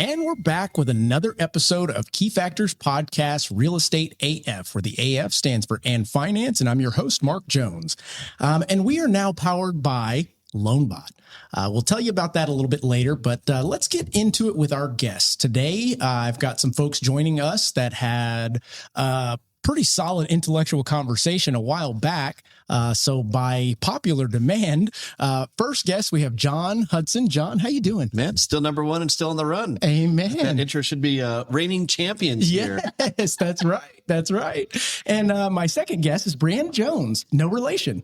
And we're back with another episode of Key Factors Podcast Real Estate AF, where the AF stands for And Finance, and I'm your host, Mark Jones. And we are now powered by LoanBot. We'll tell you about that a little bit later, but let's get into it with our guests. Today, I've got some folks joining us that had pretty solid intellectual conversation a while back. So by popular demand, first guest, we have John Hudson. John, how you doing? Man, still number one and still on the run. Amen. That intro should be reigning champions here. Yes, that's right. That's right. And my second guest is Brianna Jones. No relation.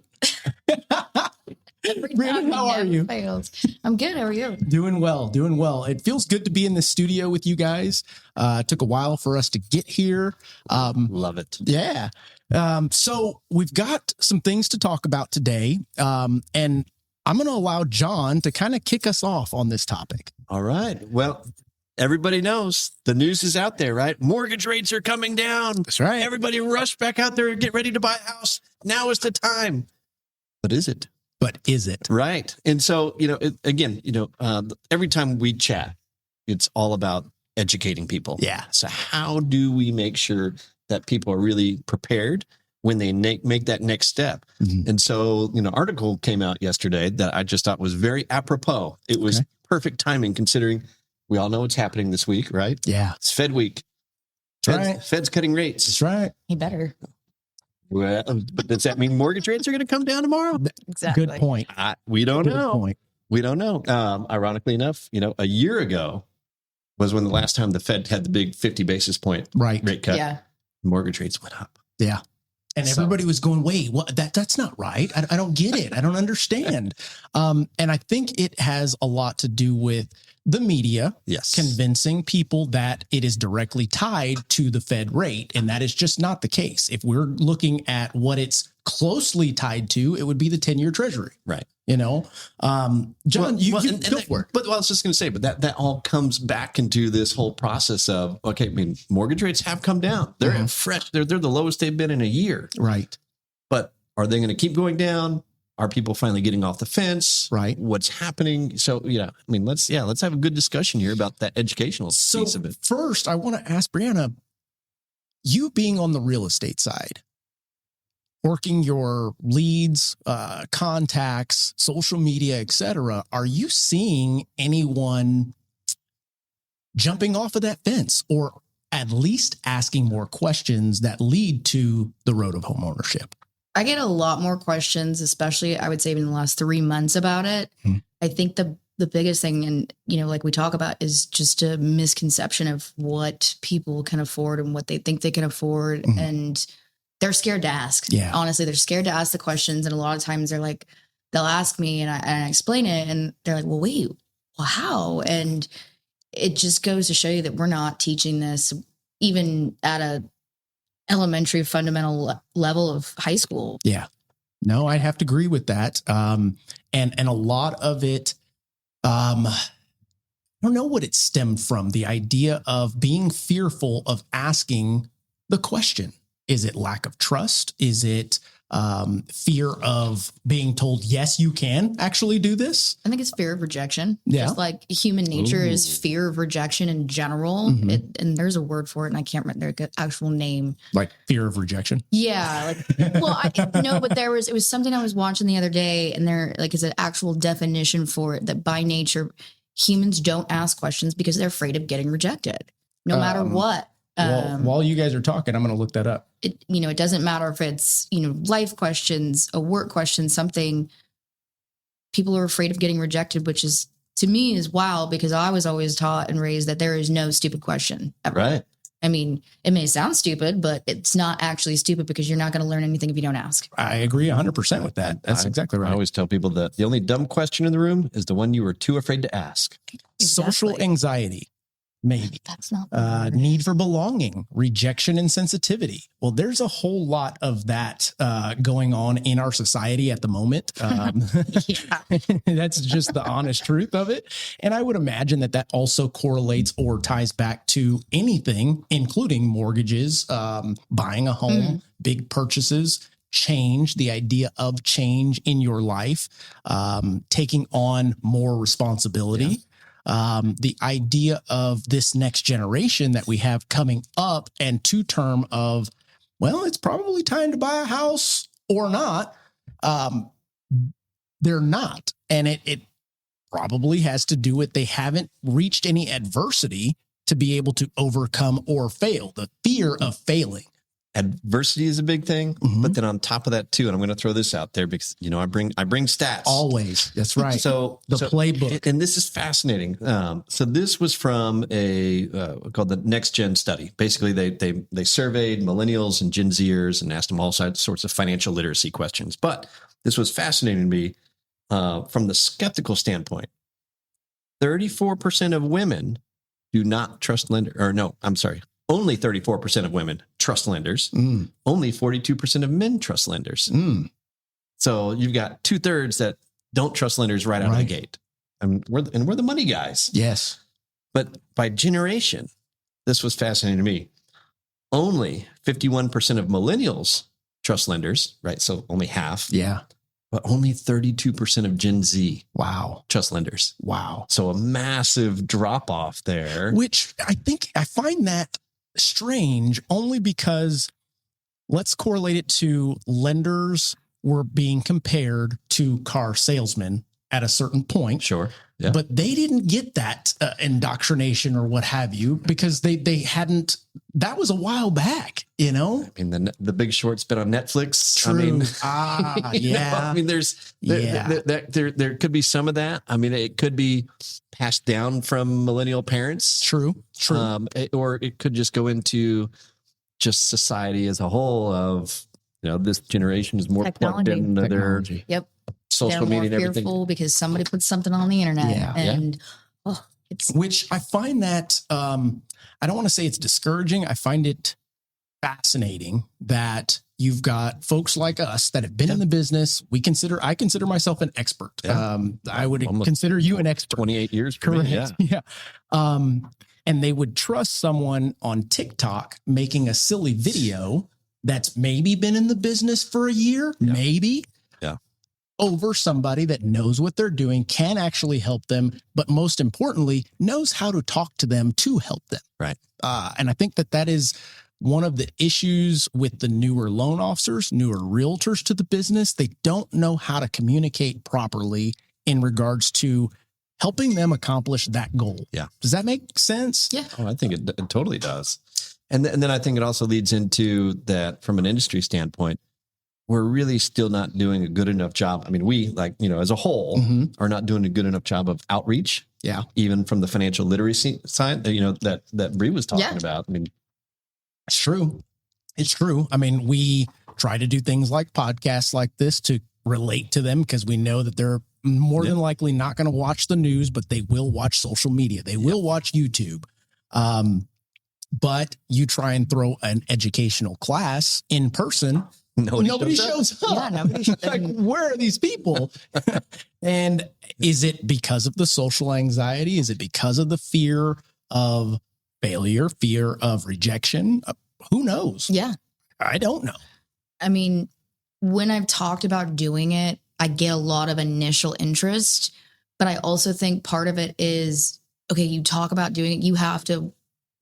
Brianna, how are you? Fails. I'm good. How are you? Doing well, doing well. It feels good to be in the studio with you guys. It took a while for us to get here. Love it. Yeah. So we've got some things to talk about today. And I'm going to allow John to kind of kick us off on this topic. All right. Well, everybody knows the news is out there, right? Mortgage rates are coming down. That's right. Everybody rush back out there and get ready to buy a house. Now is the time. But is it? But is it? Right. And so, every time we chat, it's all about educating people. Yeah. So how do we make sure that people are really prepared when they make that next step? Mm-hmm. And so, article came out yesterday that I just thought was very apropos. It was perfect timing considering we all know what's happening this week, right? Yeah. It's Fed week. Fed's cutting rates. That's right. He better. Well, but does that mean mortgage rates are going to come down tomorrow? Exactly. Good point. We don't know. Point. We don't know. Ironically enough, a year ago was when the last time the Fed had the big 50 basis point rate cut. Yeah. Mortgage rates went up. Yeah. And everybody was going, wait, what? That's not right. I don't get it. I don't understand. And I think it has a lot to do with the media convincing people that it is directly tied to the Fed rate. And that is just not the case. If we're looking at what it's closely tied to, it would be the 10-year treasury. Right. John, go for it. But I was just going to say, but that all comes back into this whole process of, mortgage rates have come down. They're at they're the lowest they've been in a year. Right. But are they going to keep going down? Are people finally getting off the fence? Right. What's happening? So, let's have a good discussion here about that educational piece of it. First, I want to ask Brianna, you being on the real estate side, working your leads, contacts, social media, et cetera, are you seeing anyone jumping off of that fence or at least asking more questions that lead to the road of homeownership? I get a lot more questions, especially I would say in the last 3 months about it. Hmm. I think the biggest thing, and like we talk about, is just a misconception of what people can afford and what they think they can afford. Mm-hmm. And they're scared to ask. Yeah. Honestly, they're scared to ask the questions. And a lot of times they're like, they'll ask me and I explain it and they're like, well, wait, well, how? And it just goes to show you that we're not teaching this even at a elementary fundamental level of high school. Yeah, no, I have to agree with that. And a lot of it, I don't know what it stemmed from, the idea of being fearful of asking the question. Is it lack of trust? Is it fear of being told, yes, you can actually do this? I think it's fear of rejection. Yeah. Just like human nature is fear of rejection in general. Mm-hmm. And there's a word for it, and I can't remember the actual name. Like fear of rejection? Yeah. But it was something I was watching the other day, and there is an actual definition for it that by nature, humans don't ask questions because they're afraid of getting rejected, no matter what. While you guys are talking, I'm going to look that up. It doesn't matter if it's, life questions, a work question, something. People are afraid of getting rejected, which is, to me, is wild because I was always taught and raised that there is no stupid question ever. Right. I mean, it may sound stupid, but it's not actually stupid because you're not going to learn anything if you don't ask. I agree 100% with that. That's exactly right. I always tell people that the only dumb question in the room is the one you were too afraid to ask. Exactly. Social anxiety. Maybe. That's not the need for belonging, rejection, and sensitivity. Well, there's a whole lot of that going on in our society at the moment. That's just the honest truth of it. And I would imagine that also correlates or ties back to anything, including mortgages, buying a home, big purchases, change, the idea of change in your life, taking on more responsibility. the idea of this next generation that we have coming up and to term of, well, it's probably time to buy a house or not. They're not. And it probably has to do with they haven't reached any adversity to be able to overcome or fail, the fear of failing. Adversity is a big thing, but then on top of that too, and I'm going to throw this out there because I bring stats Always. That's right. So playbook, and this is fascinating. So this was from a called the Next Gen study. Basically, they surveyed millennials and Gen Zers and asked them all sorts of financial literacy questions. But this was fascinating to me from the skeptical standpoint. 34% of women do not trust lenders, or no, I'm sorry. Only 34% of women trust lenders. Only 42% of men trust lenders. So you've got 2/3 that don't trust lenders right out of the gate. We're the money guys. Yes. But by generation, this was fascinating to me. Only 51% of millennials trust lenders, right? So only half. Yeah. But only 32% of Gen Z trust lenders. Wow. So a massive drop off there. Which I find that strange only because let's correlate it to lenders were being compared to car salesmen at a certain point. Sure. Yeah. But they didn't get that indoctrination or what have you because they hadn't. That was a while back, you know. I mean, the Big Short's been on Netflix. True. I mean, yeah. I mean, there could be some of that. I mean, it could be passed down from millennial parents. True. Or it could just go into just society as a whole. Of this generation is more Technology. plugged into their social They're media more and everything. fearful because somebody put something on the internet, it's Which I find that I don't want to say it's discouraging. I find it fascinating that you've got folks like us that have been in the business. I consider myself an expert. Yeah. I would Almost consider you an expert. 28 years. Correct. Yeah. And they would trust someone on TikTok making a silly video that's maybe been in the business for a year, maybe. Over somebody that knows what they're doing, can actually help them, but most importantly, knows how to talk to them to help them. Right. And I think that is one of the issues with the newer loan officers, newer realtors to the business. They don't know how to communicate properly in regards to helping them accomplish that goal. Yeah. Does that make sense? Yeah. Oh, I think it totally does. And then I think it also leads into that from an industry standpoint. We're really still not doing a good enough job. I mean, we as a whole are not doing a good enough job of outreach. Yeah. Even from the financial literacy side, that Bree was talking about. I mean, it's true. It's true. I mean, we try to do things like podcasts like this to relate to them because we know that they're more than likely not going to watch the news, but they will watch social media. They will watch YouTube. But you try and throw an educational class in person. Nobody shows up. Yeah, nobody shows up. Like, where are these people? And is it because of the social anxiety? Is it because of the fear of failure, fear of rejection? Who knows? Yeah. I don't know. I mean, when I've talked about doing it, I get a lot of initial interest, but I also think part of it is, okay, you talk about doing it, you have to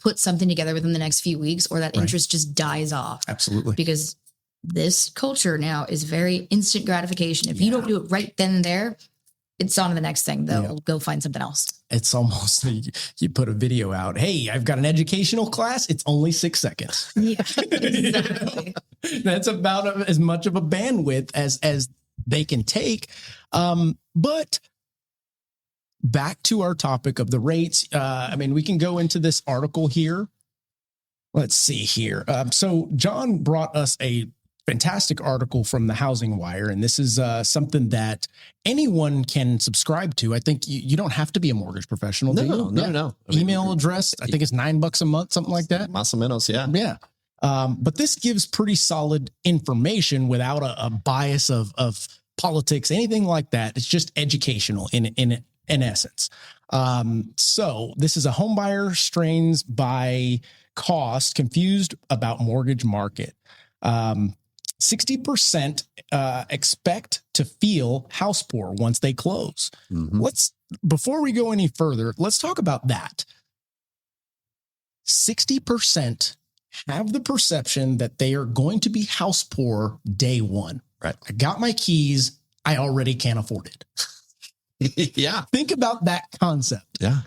put something together within the next few weeks or that interest just dies off. Absolutely. Because this culture now is very instant gratification. If you don't do it right then and there, it's on to the next thing. They'll go find something else. It's almost you put a video out. Hey, I've got an educational class. It's only 6 seconds. Yeah, exactly. That's about as much of a bandwidth as they can take. But back to our topic of the rates. I mean, we can go into this article here. Let's see here. So John brought us a fantastic article from the Housing Wire, and this is something that anyone can subscribe to. I think you don't have to be a mortgage professional. No. I mean, Email address, I think it's $9 a month, something like that. Más o menos, yeah. Yeah. But this gives pretty solid information without a bias of politics, anything like that. It's just educational in essence. So this is a homebuyer strains by cost, confused about mortgage market. 60% expect to feel house poor once they close. Before we go any further, let's talk about that. 60% have the perception that they are going to be house poor day one. Right. I got my keys. I already can't afford it. Yeah. Think about that concept. Yeah.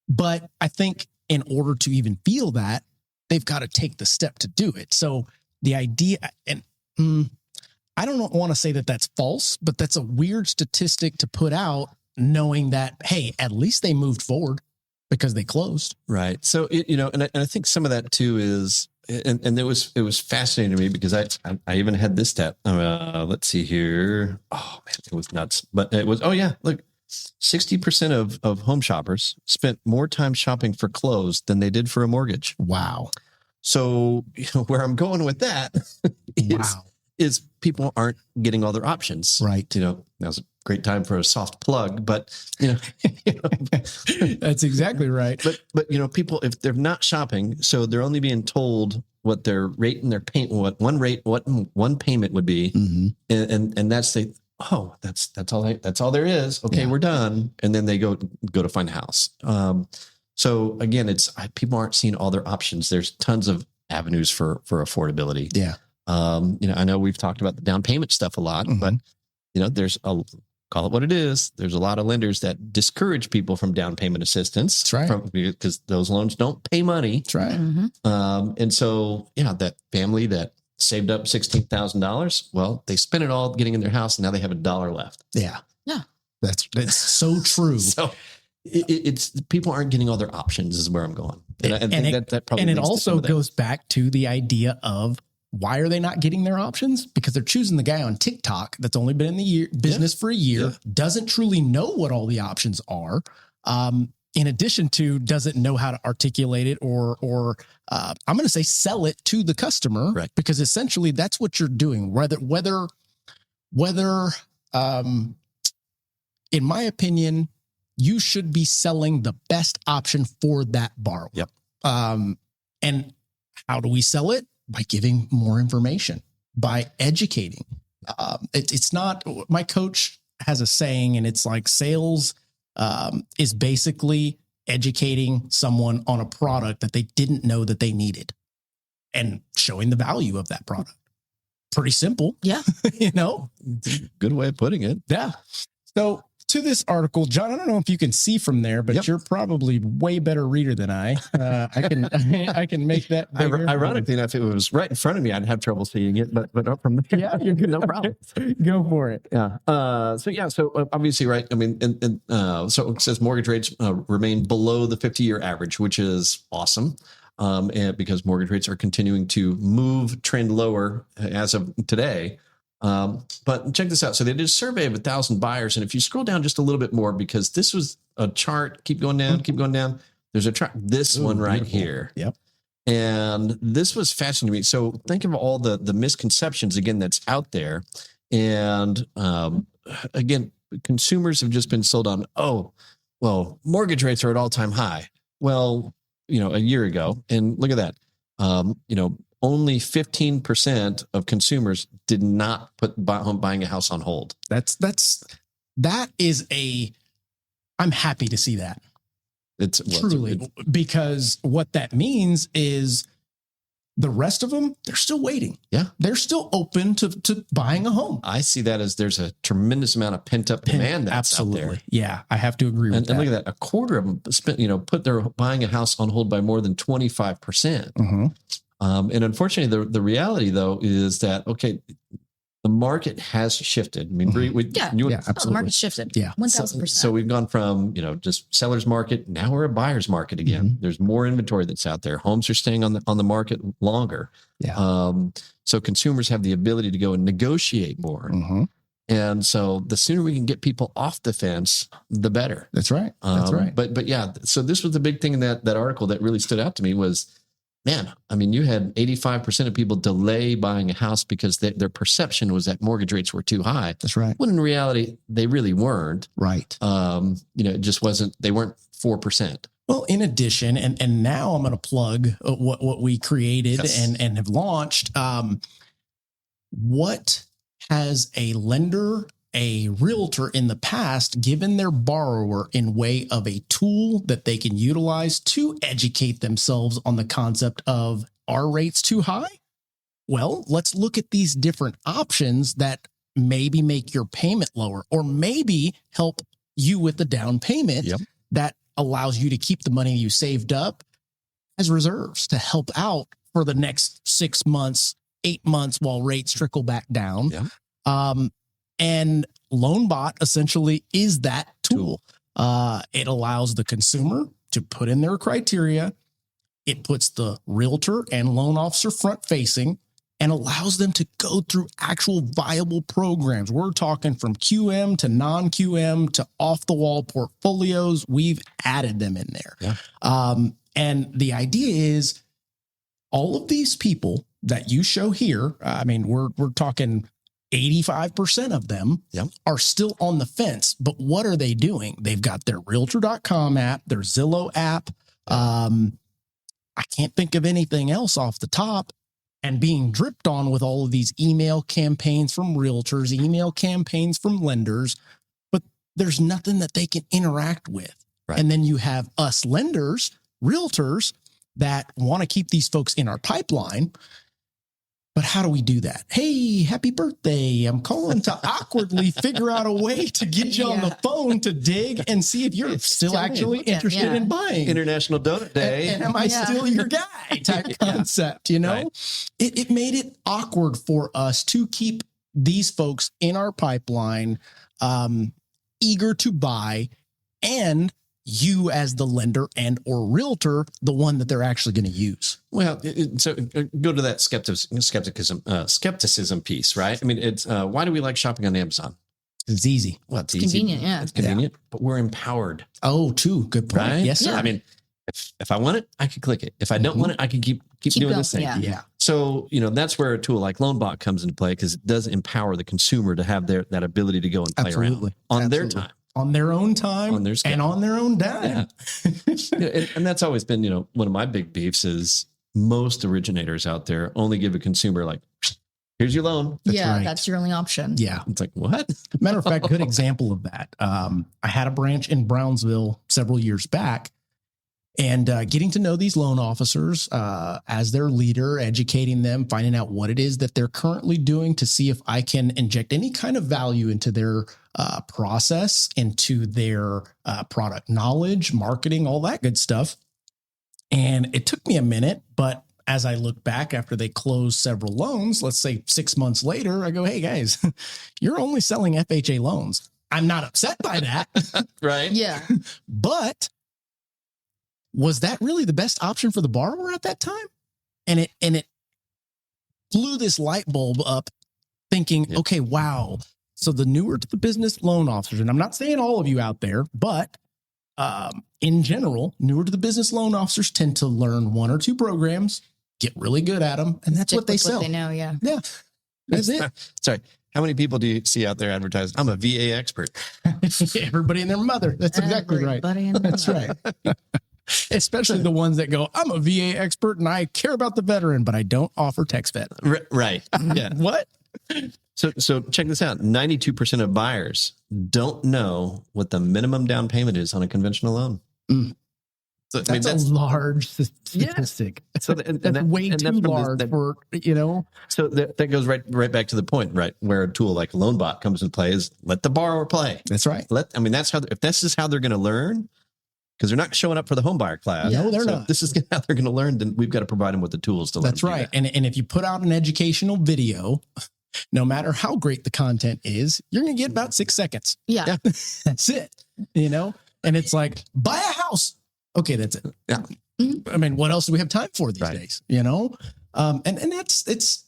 But I think in order to even feel that, they've got to take the step to do it. So the idea, and I don't want to say that that's false, but that's a weird statistic to put out, knowing that, hey, at least they moved forward because they closed. Right. So, and I think some of that too is, and it was fascinating to me because I even had this stat. Let's see here. Oh man, it was nuts. But it was, look, 60% of home shoppers spent more time shopping for clothes than they did for a mortgage. Wow. So, where I'm going with that is people aren't getting all their options. Right. That was a great time for a soft plug, but that's exactly right. But people, if they're not shopping, so they're only being told what their rate and their payment, what one payment would be. And that's that's all there is. Okay. We're done. And then they go to find a house. So again, people aren't seeing all their options. There's tons of avenues for affordability. Yeah. I know we've talked about the down payment stuff a lot, but there's call it what it is. There's a lot of lenders that discourage people from down payment assistance. That's right. Because those loans don't pay money. That's right. And so, that family that saved up $16,000, well, they spent it all getting in their house and now they have $1 left. Yeah. Yeah. That's so true. So it's people aren't getting all their options is where I'm going. And I think that probably, and it also goes back to the idea of, why are they not getting their options? Because they're choosing the guy on TikTok that's only been in the business for a year, doesn't truly know what all the options are. In addition to doesn't know how to articulate it or I'm going to say sell it to the customer, right? Because essentially that's what you're doing. Whether in my opinion, you should be selling the best option for that borrower. Yep. And how do we sell it? By giving more information, by educating. It's not, my coach has a saying, and it's like sales is basically educating someone on a product that they didn't know that they needed and showing the value of that product. Pretty simple. Yeah. Good way of putting it. Yeah. So to this article, John, I don't know if you can see from there, but you're probably way better reader than I. I can make that bigger. Ironically enough, if it was right in front of me, I'd have trouble seeing it, but up from there, yeah, you're good. No problem. Go for it. Yeah. So obviously, right. I mean, so it says mortgage rates remain below the 50-year average, which is awesome. And because mortgage rates are continuing to trend lower as of today. But check this out. So they did a survey of 1,000 buyers. And if you scroll down just a little bit more, because this was a chart, keep going down. There's a chart, this one right here. Yep. And this was fascinating to me. So think of all the misconceptions again, that's out there. And, again, consumers have just been sold on, mortgage rates are at all-time high. Well, a year ago, and look at that, only 15% of consumers did not put buying a house on hold. I'm happy to see that. It's truly, because what that means is the rest of them, they're still waiting. Yeah. They're still open to buying a home. I see that as there's a tremendous amount of pent up demand that's out there. Yeah. I have to agree with that. And look at that. A quarter of them put their buying a house on hold by more than 25%. Mm-hmm. And unfortunately, the reality, though, is that, the market has shifted. I mean, absolutely. The market shifted. Yeah. 1,000%. So we've gone from, just seller's market. Now we're a buyer's market again. Mm-hmm. There's more inventory that's out there. Homes are staying on the market longer. Yeah. So consumers have the ability to go and negotiate more. Mm-hmm. And so the sooner we can get people off the fence, the better. That's right. That's right. But yeah, so this was the big thing in that article that really stood out to me was, man, I mean, you had 85% of people delay buying a house because their perception was that mortgage rates were too high. That's right. When in reality, they really weren't. Right. It just wasn't, they weren't 4%. Well, in addition, and now I'm going to plug what we created and have launched. what has a lender, a realtor in the past given their borrower in way of a tool that they can utilize to educate themselves on the concept of, are rates too high? Well, let's look at these different options that maybe make your payment lower, or maybe help you with the down payment that allows you to keep the money you saved up as reserves to help out for the next 6 months, 8 months while rates trickle back down. And LoanBot essentially is that tool. It allows the consumer to put in their criteria. It puts the realtor and loan officer front facing and allows them to go through actual viable programs. We're talking from QM to non-QM to off-the-wall portfolios. We've added them in there. And the idea is all of these people that you show here, I mean, we're talking 85% of them are still on the fence. But what are they doing? They've got their realtor.com app, their Zillow app. I can't think of anything else off the top, and being dripped on with all of these email campaigns from realtors, email campaigns from lenders, but there's nothing that they can interact with. And then you have us lenders, realtors that want to keep these folks in our pipeline. But how do we do that? Hey, happy birthday. I'm calling to awkwardly figure out a way to get you on the phone to dig and see if you're still actually interested in buying. International Donut Day. And am I still your guy type concept, you know? It made it awkward for us to keep these folks in our pipeline, eager to buy, and you as the lender and or realtor, the one that they're actually going to use. Well, so go to that skepticism piece, right? I mean, it's why do we like shopping on Amazon? It's easy. Well, it's convenient. Easy. It's convenient, but we're empowered. Oh, too good point. Right? Yes, sir. I mean, if I want it, I can click it. If I don't want it, I can keep doing going, this thing. So, that's where a tool like LoanBot comes into play, because it does empower the consumer to have that ability to go and play around on their time. On their own time, on their schedule, and on their own dime. And that's always been, one of my big beefs is most originators out there only give a consumer like, here's your loan. That's your only option. Yeah. It's like, what? Matter of fact, good example of that. I had a branch in Brownsville several years back, and getting to know these loan officers as their leader, educating them, finding out what it is that they're currently doing to see if I can inject any kind of value into their process, into their product knowledge, marketing, all that good stuff. And it took me a minute, but as I look back after they closed several loans, let's say 6 months later, I go, hey guys, you're only selling FHA loans. I'm not upset by that. Right. Yeah. But was that really the best option for the borrower at that time? And it blew this light bulb up thinking, okay, wow. So the newer to the business loan officers, and I'm not saying all of you out there, but in general, newer to the business loan officers tend to learn 1 or 2 programs, get really good at them, and that's what they sell. What they know, yeah. That's it. Sorry. How many people do you see out there advertising? I'm a VA expert. Everybody and their mother. That's exactly right. That's right. Especially the ones that go, I'm a VA expert and I care about the veteran, but I don't offer text vet. Right. Yeah. What? So check this out. 92% of buyers don't know what the minimum down payment is on a conventional loan. So, that's a large statistic. So that's way too large for, So that goes right back to the point, right? Where a tool like LoanBot comes into play is let the borrower play. That's right. If this is how they're going to learn, because they're not showing up for the homebuyer class. No, they're not. This is how they're going to learn. Then we've got to provide them with the tools to learn. That's right. And if you put out an educational video, no matter how great the content is, you're going to get about 6 seconds. Yeah. That's it. And it's like, buy a house. Okay, that's it. Yeah. I mean, what else do we have time for these days? And it's,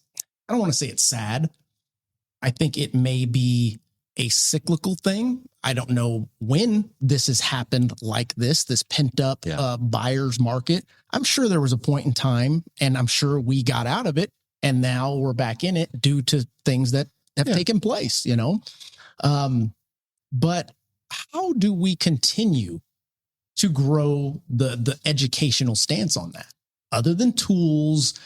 I don't want to say it's sad. I think it may be a cyclical thing. I don't know when this has happened like this pent up buyer's market. I'm sure there was a point in time, and I'm sure we got out of it, and now we're back in it due to things that have taken place, But how do we continue to grow the educational stance on that? Other than tools,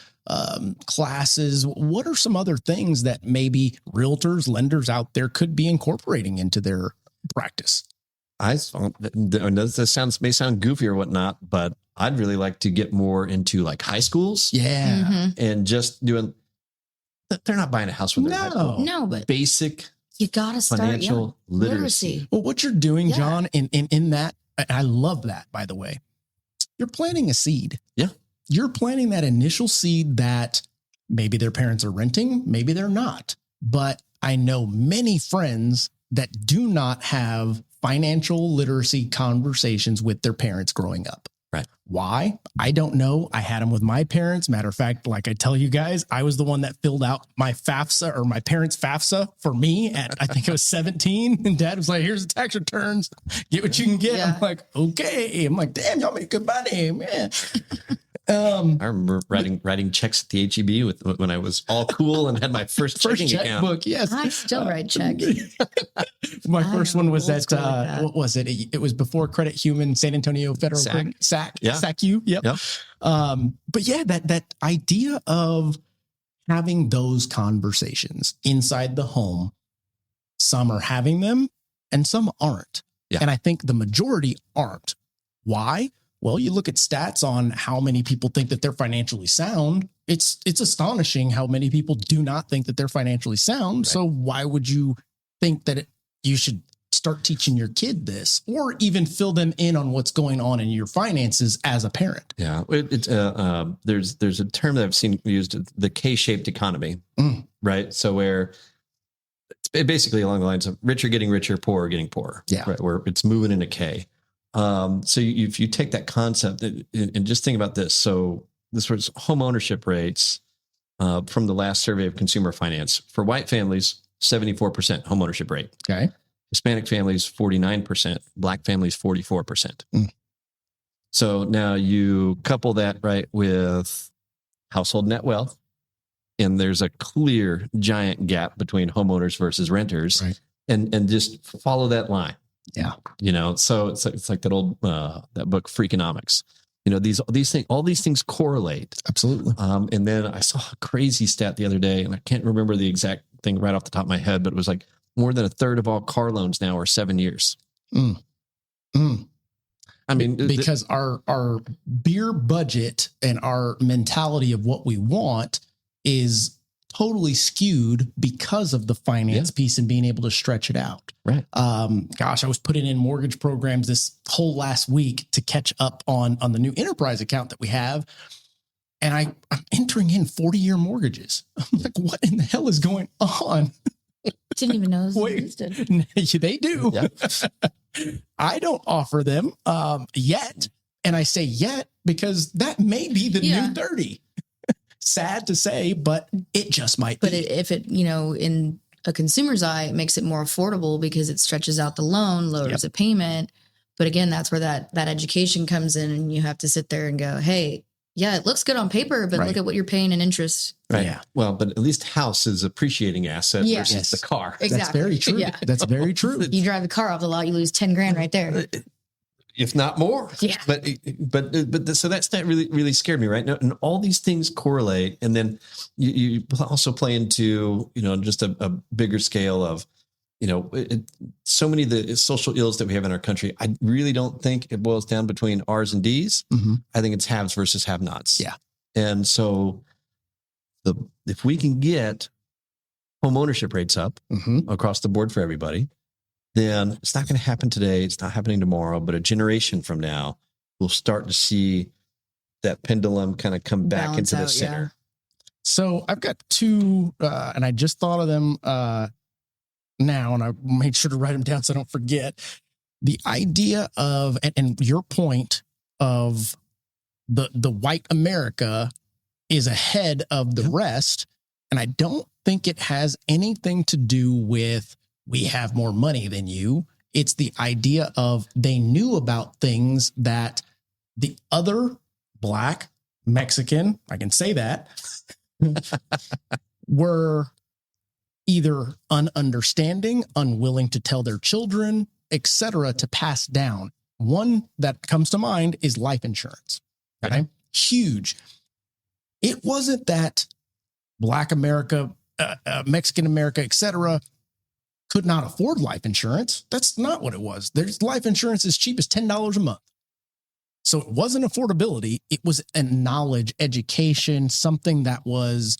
classes. What are some other things that maybe realtors, lenders out there could be incorporating into their practice? This may sound goofy or whatnot, but I'd really like to get more into like high schools. Yeah. And just doing, they're not buying a house when they're in high school. No, but Basic you got to start financial literacy. Well, what you're doing, Yeah. John, in that, I love that, by the way. You're planting a seed. Yeah. You're planting that initial seed that maybe their parents are renting, maybe they're not. But I know many friends that do not have financial literacy conversations with their parents growing up. Right. Why? I don't know. I had them with my parents. Matter of fact, like I tell you guys, I was the one that filled out my FAFSA or my parents' FAFSA for me at, I think I was 17. And dad was like, here's the tax returns. Get what you can get. Yeah. I'm like, okay. I'm like, damn, y'all make good money, man. I remember writing checks at the HEB when I was all cool and had my first checking account. checkbook. Yes. I still write checks. My I first am one was old at, school like that. what was it? It was before Credit Human, San Antonio Federal SAC. SAC. Yeah. SAC-U. Yep. Yep. But yeah, that idea of having those conversations inside the home, some are having them and some aren't. Yeah. And I think the majority aren't. Why? Well, you look at stats on how many people think that they're financially sound. It's astonishing how many people do not think that they're financially sound. Right. So why would you think that you should start teaching your kid this or even fill them in on what's going on in your finances as a parent? Yeah. There's a term that I've seen used, the K-shaped economy, right? So where it's basically along the lines of rich are getting richer, poor are getting poorer. Yeah. Right. Where it's moving in a K. So if you take that concept and just think about this, so this was home ownership rates from the last survey of consumer finance for white families, 74% home ownership rate. Okay. Hispanic families, 49%, Black families, 44%. So now you couple that right with household net wealth, and there's a clear giant gap between homeowners versus renters, Right. and just follow that line. Yeah. So it's like that old that book Freakonomics. All these things correlate. Absolutely. And then I saw a crazy stat the other day, and I can't remember the exact thing right off the top of my head, but it was like more than a third of all car loans now are 7 years. I mean, because our beer budget and our mentality of what we want is totally skewed because of the finance piece and being able to stretch it out. Right. Gosh, I was putting in mortgage programs this whole last week to catch up on the new enterprise account that we have. And I'm entering in 40-year mortgages. I'm like, what in the hell is going on? Didn't even know those existed. They do. Yeah. I don't offer them yet. And I say yet because that may be the new 30. Sad to say, but it just might But be. if it, in a consumer's eye, it makes it more affordable because it stretches out the loan, lowers the payment. But again, that's where that education comes in, and you have to sit there and go, hey, yeah, it looks good on paper, but look at what you're paying in interest. Right. Yeah. Well, but at least house is appreciating asset versus the car. Exactly. That's very true. Yeah. That's very true. You drive the car off the lot, you lose 10 grand right there. If not more. Yeah. But so that's not really scared me, right? And all these things correlate. And then you also play into, just a bigger scale of, so many of the social ills that we have in our country. I really don't think it boils down between R's and D's. Mm-hmm. I think it's haves versus have-nots. Yeah. And so if we can get home ownership rates up across the board for everybody, then it's not going to happen today. It's not happening tomorrow, but a generation from now, we'll start to see that pendulum kind of come back Balance into the out, center. So I've got two, and I just thought of them now, and I made sure to write them down so I don't forget. The idea of, and your point of the white America is ahead of the rest. And I don't think it has anything to do with we have more money than you. It's the idea of they knew about things that the other Black, Mexican, I can say that, were either ununderstanding, unwilling to tell their children, etc., to pass down. One that comes to mind is life insurance. Okay. Huge. It wasn't that Black America, Mexican America, etc., could not afford life insurance. That's not what it was. There's life insurance as cheap as $10 a month. So it wasn't affordability. It was a knowledge, education, something that was,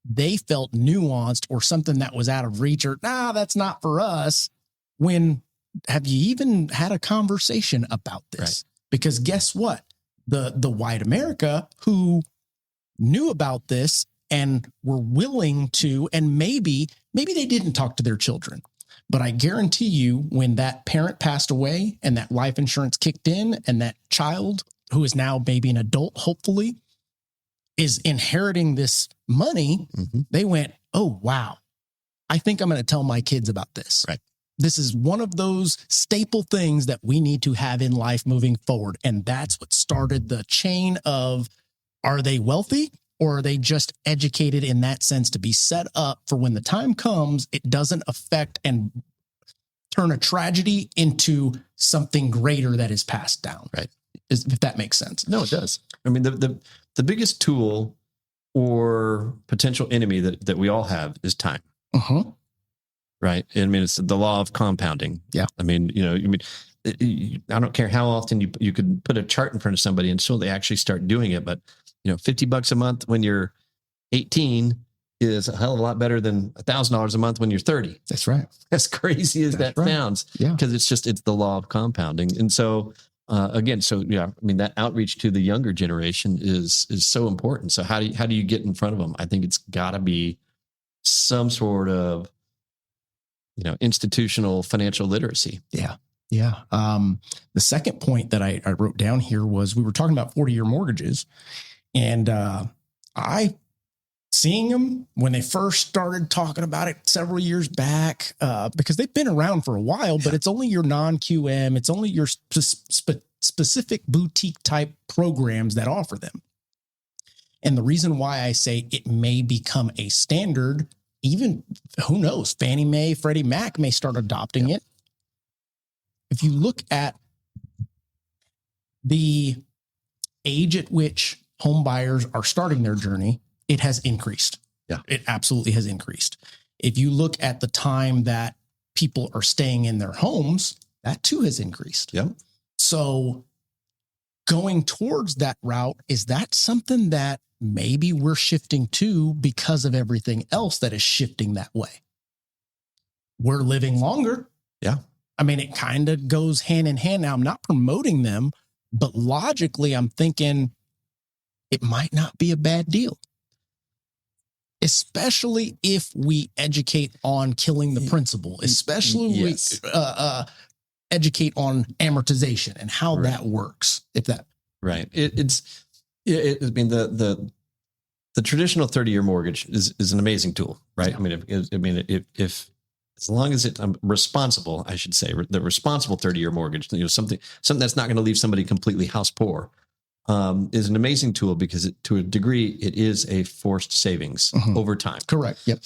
they felt nuanced or something that was out of reach or, that's not for us. When have you even had a conversation about this? Right. Because guess what? The white America who knew about this and were willing to, and maybe they didn't talk to their children. But I guarantee you, when that parent passed away and that life insurance kicked in and that child, who is now maybe an adult, hopefully, is inheriting this money, they went, oh, wow, I think I'm going to tell my kids about this. Right. This is one of those staple things that we need to have in life moving forward. And that's what started the chain of, are they wealthy? Or are they just educated in that sense to be set up for when the time comes, it doesn't affect and turn a tragedy into something greater that is passed down? Right. If that makes sense. No, it does. I mean, the biggest tool or potential enemy that we all have is time. Right. I mean, it's the law of compounding. Yeah. I mean, I don't care how often you could put a chart in front of somebody until they actually start doing it. But, $50 a month when you're 18 is a hell of a lot better than $1,000 a month when you're 30. That's right. As crazy as that sounds. Yeah. Because it's the law of compounding. And so, that outreach to the younger generation is so important. So how do you get in front of them? I think it's got to be some sort of, institutional financial literacy. Yeah. Yeah. The second point that I wrote down here was, we were talking about 40-year mortgages, and I seeing them when they first started talking about it several years back, because they've been around for a while, but it's only your non-QM. It's only your specific boutique type programs that offer them. And the reason why I say it may become a standard, even, who knows, Fannie Mae, Freddie Mac may start adopting it. If you look at the age at which home buyers are starting their journey, it has increased. Yeah, it absolutely has increased. If you look at the time that people are staying in their homes, that too has increased. Yeah. So going towards that route, is that something that maybe we're shifting to because of everything else that is shifting that way? We're living longer. Yeah. I mean, it kind of goes hand in hand. Now, I'm not promoting them, but logically, I'm thinking it might not be a bad deal, especially if we educate on killing the principal, especially we educate on amortization and how that works. If that right, I mean, the traditional 30-year mortgage is an amazing tool, right? Yeah. If as long as it's responsible, I should say, the responsible 30-year mortgage, something that's not going to leave somebody completely house poor, is an amazing tool because to a degree, it is a forced savings over time. Correct. Yep.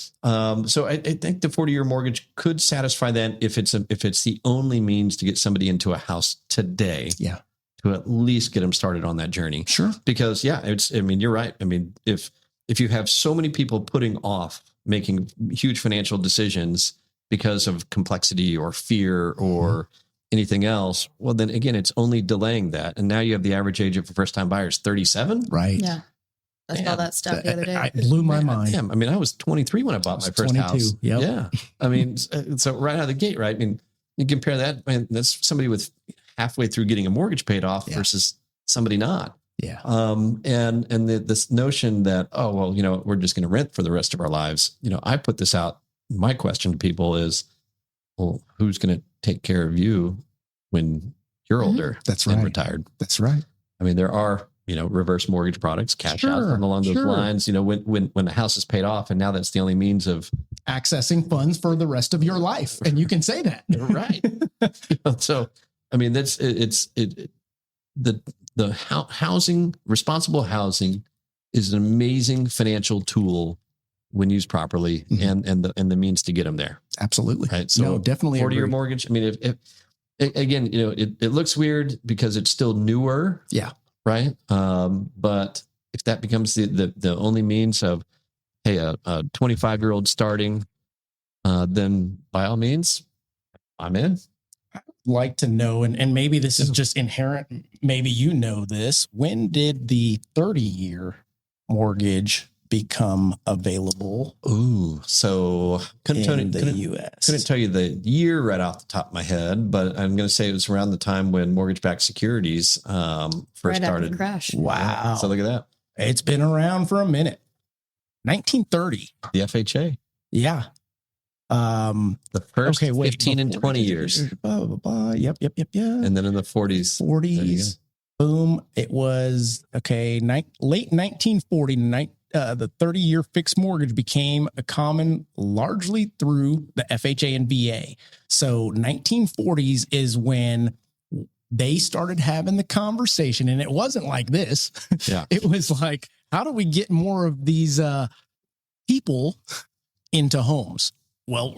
So I think the 40-year mortgage could satisfy that if it's the only means to get somebody into a house today. Yeah. To at least get them started on that journey. Sure. Because you're right. I mean, if you have so many people putting off making huge financial decisions because of complexity or fear or anything else, well, then again, it's only delaying that. And now you have the average age of first-time buyers, 37. Right. Yeah. I saw that stuff the other day. It blew my mind. Damn. I mean, I was 23 when I bought my first 22. house. Yep. Yeah. I mean, so right out of the gate, right? I mean, you compare that, that's somebody with halfway through getting a mortgage paid off versus somebody not. Yeah. And this notion that, oh, well, we're just going to rent for the rest of our lives. I put this out. My question to people is, well, who's going to take care of you when you're older? That's and right. Retired. That's right. I mean, there are, reverse mortgage products, cash out and along those lines, when the house is paid off, and now that's the only means of accessing funds for the rest of your life. And you can say that. Right. So, I mean, the housing, responsible housing is an amazing financial tool when used properly, and the means to get them there. Absolutely. Right. So no, definitely 40-year mortgage. I mean, if again, it looks weird because it's still newer. Yeah. Right. But if that becomes the only means of, hey, a 25-year-old starting, then by all means, I'm in. Like to know, and maybe this is just inherent, maybe you know this, when did the 30-year mortgage become available? Ooh, so couldn't tell you the year right off the top of my head, but I'm going to say it was around the time when mortgage-backed securities first right started. after the crash. Wow. So look at that. It's been around for a minute. 1930. The FHA. Yeah. The first 15 and 20 years. Blah, blah, blah. Yep. And then in the 40s. 40s. Boom. It was, late 1940, the 30-year fixed mortgage became a common largely through the FHA and VA. So 1940s is when they started having the conversation, and it wasn't like this. Yeah. It was like, how do we get more of these people into homes? Well,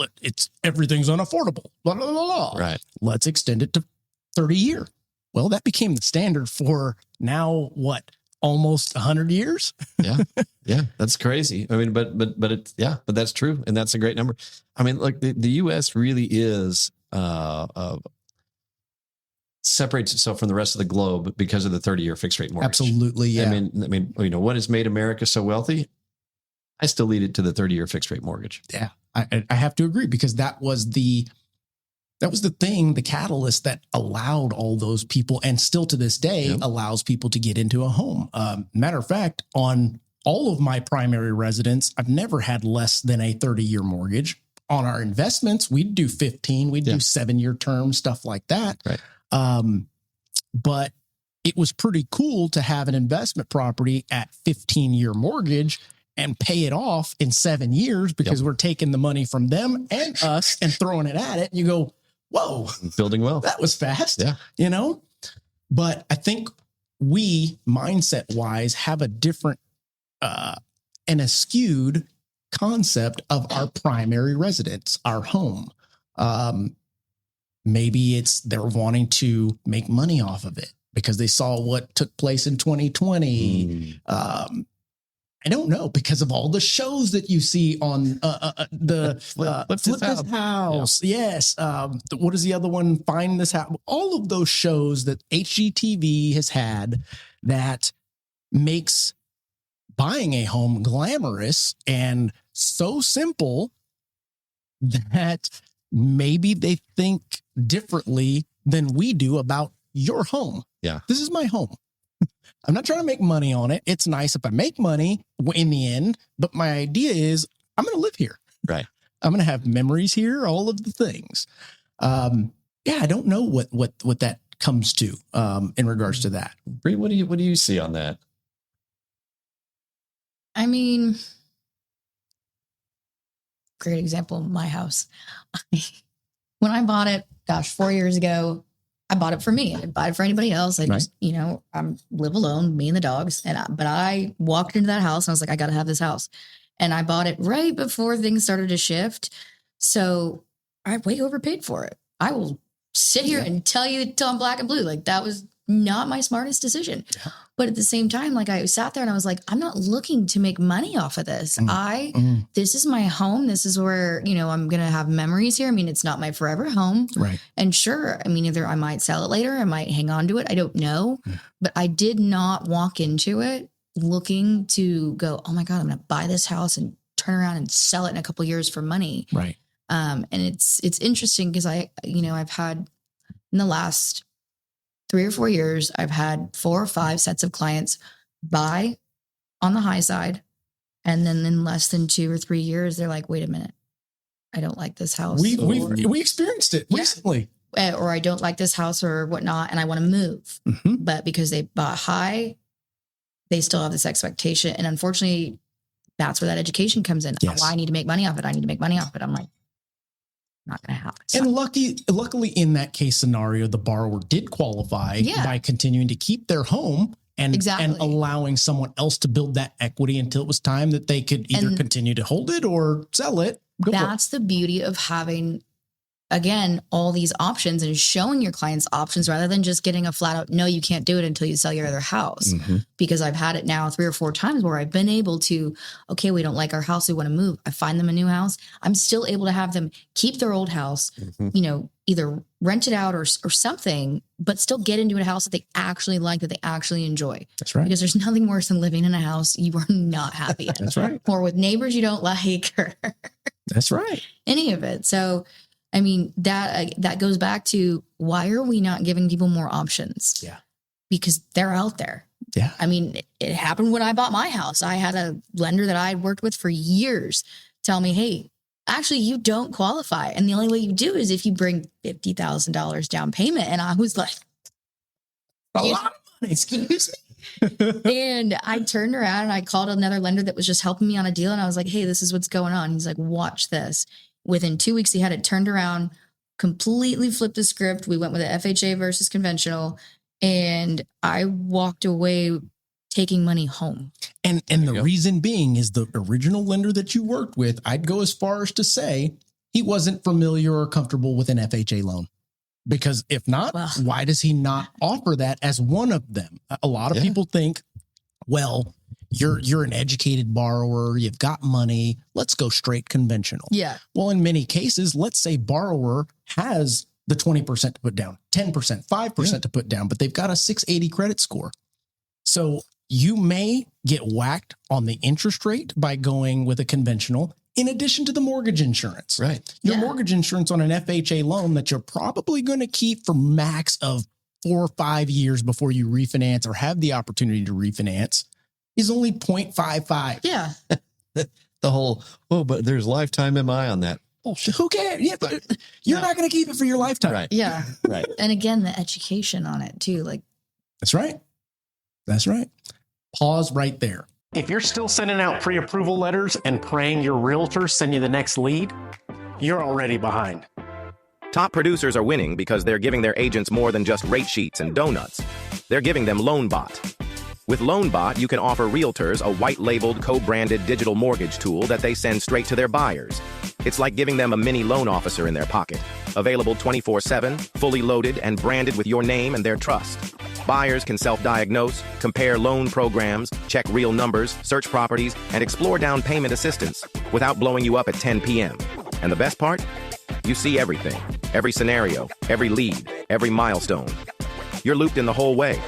everything's unaffordable. Blah, blah, blah, blah. Right. Let's extend it to 30 year. Well, that became the standard for now, almost 100 years? Yeah. Yeah. That's crazy. I mean, but that's true. And that's a great number. I mean, like the US really is, separates itself from the rest of the globe because of the 30-year fixed rate mortgage. Absolutely. Yeah. I mean, what has made America so wealthy? I still lead it to the 30-year fixed rate mortgage. Yeah. I have to agree, because that was the thing, the catalyst that allowed all those people, and still to this day allows people to get into a home. Matter of fact, on all of my primary residence, I've never had less than a 30-year mortgage. On our investments, we'd do 15, we'd do 7-year terms, stuff like that. Right. But it was pretty cool to have an investment property at 15-year mortgage and pay it off in 7 years, because we're taking the money from them and us and throwing it at it. And you go, whoa, building wealth. That was fast. Yeah. But I think we, mindset wise, have a different and a skewed concept of our primary residence, our home. Maybe they're wanting to make money off of it because they saw what took place in 2020. I don't know, because of all the shows that you see on the Flip This House. Yeah. Yes. What is the other one? Find This House. All of those shows that HGTV has had that makes buying a home glamorous and so simple that maybe they think differently than we do about your home. Yeah. This is my home. I'm not trying to make money on it. It's nice if I make money in the end, but my idea is I'm going to live here. Right. I'm going to have memories here, all of the things. I don't know what that comes to in regards to that. Bree, what do you see on that? I mean, great example, my house. When I bought it, 4 years ago, I bought it for me. I didn't buy it for anybody else. I just, I live alone, me and the dogs. But I walked into that house and I was like, I got to have this house. And I bought it right before things started to shift. So I way overpaid for it. I will sit here and tell you till I'm black and blue. Like, that was not my smartest decision. Yeah. But at the same time, like, I sat there and I was like, I'm not looking to make money off of this. This is my home. This is where, I'm going to have memories here. I mean, it's not my forever home. Right. And sure, I mean, either I might sell it later, I might hang on to it. I don't know. But I did not walk into it looking to go, oh my God, I'm going to buy this house and turn around and sell it in a couple of years for money. Right. And it's interesting because I've had in the last 3 or 4 years, I've had 4 or 5 sets of clients buy on the high side. And then in less than 2 or 3 years, they're like, wait a minute, I don't like this house. We experienced it recently. Or I don't like this house or whatnot, and I want to move. But because they bought high, they still have this expectation. And unfortunately, that's where that education comes in. Yes. Oh, I need to make money off it. I need to make money off it. I'm like, not going to happen. And luckily in that case scenario, the borrower did qualify by continuing to keep their home and allowing someone else to build that equity until it was time that they could either continue to hold it or sell it. That's the beauty of having again, all these options and showing your clients options rather than just getting a flat out, no, you can't do it until you sell your other house. Because I've had it now 3 or 4 times where I've been able to, okay, we don't like our house, we want to move. I find them a new house. I'm still able to have them keep their old house, either rent it out or something, but still get into a house that they actually like, that they actually enjoy. That's right. Because there's nothing worse than living in a house you are not happy in. That's right. Or with neighbors you don't like, or That's right. any of it. So, I mean, that goes back to, why are we not giving people more options? Yeah. Because they're out there. Yeah. I mean, it happened when I bought my house. I had a lender that I had worked with for years tell me, hey, actually, you don't qualify. And the only way you do is if you bring $50,000 down payment. And I was like, a lot of money. Excuse me. And I turned around and I called another lender that was just helping me on a deal. And I was like, hey, this is what's going on. He's like, watch this. Within 2 weeks, he had it turned around, completely flipped the script. We went with the FHA versus conventional. And I walked away taking money home. And the reason being is the original lender that you worked with, I'd go as far as to say he wasn't familiar or comfortable with an FHA loan. Because if not, why does he not offer that as one of them? A lot of people think, well, you're an educated borrower, you've got money, let's go straight conventional. Yeah. Well, in many cases, let's say borrower has the 20% to put down, 10%, 5% to put down, but they've got a 680 credit score. So you may get whacked on the interest rate by going with a conventional, in addition to the mortgage insurance. Right. Your mortgage insurance on an FHA loan that you're probably going to keep for max of 4 or 5 years before you refinance or have the opportunity to refinance is only 0.55. Yeah. The whole, but there's lifetime MI on that. Bullshit. Who cares? Yeah, but you're not going to keep it for your lifetime. Right. Yeah. Right. And again, the education on it too. Like, That's right. That's right. Pause right there. If you're still sending out pre-approval letters and praying your realtor send you the next lead, you're already behind. Top producers are winning because they're giving their agents more than just rate sheets and donuts. They're giving them LoanBot. With LoanBot, you can offer realtors a white-labeled, co-branded digital mortgage tool that they send straight to their buyers. It's like giving them a mini loan officer in their pocket. Available 24/7, fully loaded, and branded with your name and their trust. Buyers can self-diagnose, compare loan programs, check real numbers, search properties, and explore down payment assistance without blowing you up at 10 p.m. And the best part? You see everything. Every scenario, every lead, every milestone. You're looped in the whole way.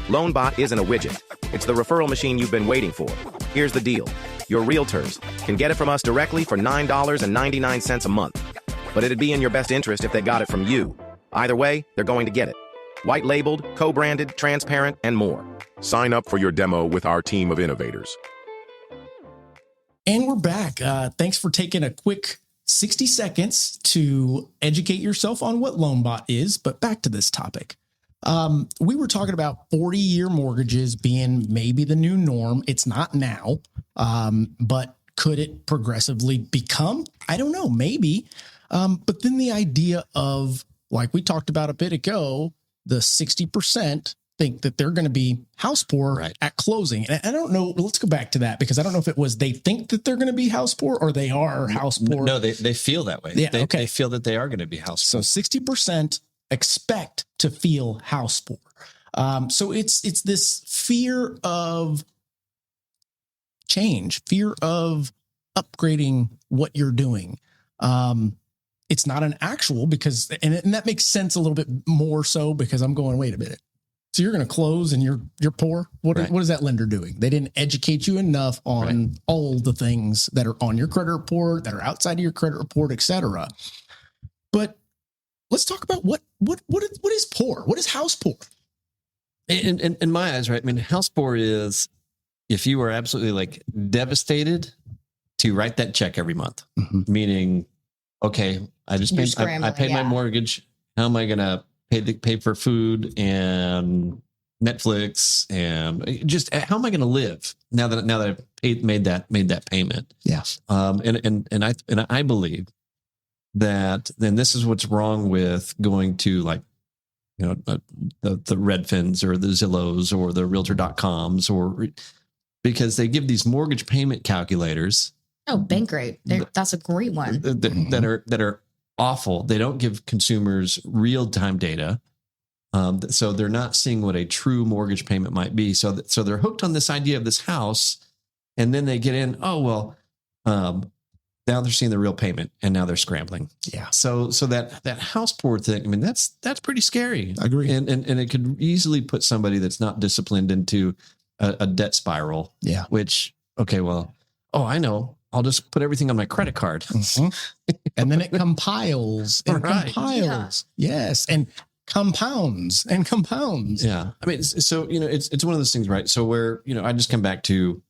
LoanBot isn't a widget. It's the referral machine you've been waiting for. Here's the deal. Your realtors can get it from us directly for $9.99 a month. But it'd be in your best interest if they got it from you. Either way, they're going to get it. White labeled, co-branded, transparent, and more. Sign up for your demo with our team of innovators. And we're back. Thanks for taking a quick 60 seconds to educate yourself on what LoanBot is. But back to this topic. We were talking about 40-year mortgages being maybe the new norm. It's not now, but could it progressively become? I don't know, maybe. But then the idea of, like we talked about a bit ago, the 60% think that they're going to be house poor at closing. And I don't know. Let's go back to that because I don't know if it was they think that they're going to be house poor or they are house poor. No, they feel that way. Yeah, they feel that they are going to be house poor. So 60% expect to feel house poor. So it's this fear of change, fear of upgrading what you're doing. It's not an actual because, and that makes sense a little bit more so because I'm going, wait a minute. So you're going to close and you're poor. What is that lender doing? They didn't educate you enough on all the things that are on your credit report, that are outside of your credit report, et cetera. But let's talk about what is poor? What is house poor? In my eyes, right? I mean, house poor is if you are absolutely like devastated to write that check every month, meaning, okay, I paid my mortgage. How am I going to pay for food and Netflix and just how am I going to live now that I've made that payment? Yes. And I believe that then this is what's wrong with going to like, you know, the Redfins or the Zillows or the Realtor.coms because they give these mortgage payment calculators. Oh, Bankrate. That's a great one. That are awful. They don't give consumers real-time data. So they're not seeing what a true mortgage payment might be. So they're hooked on this idea of this house, and then they get in, now they're seeing the real payment, and now they're scrambling. Yeah. So that house poor thing, I mean, that's pretty scary. I agree. And it could easily put somebody that's not disciplined into a debt spiral. Yeah. Which, okay, well, I know. I'll just put everything on my credit card. And then it compiles and Right. compiles. Yeah. Yes. And compounds and compounds. Yeah. I mean, so, it's one of those things, right? So where, I just come back to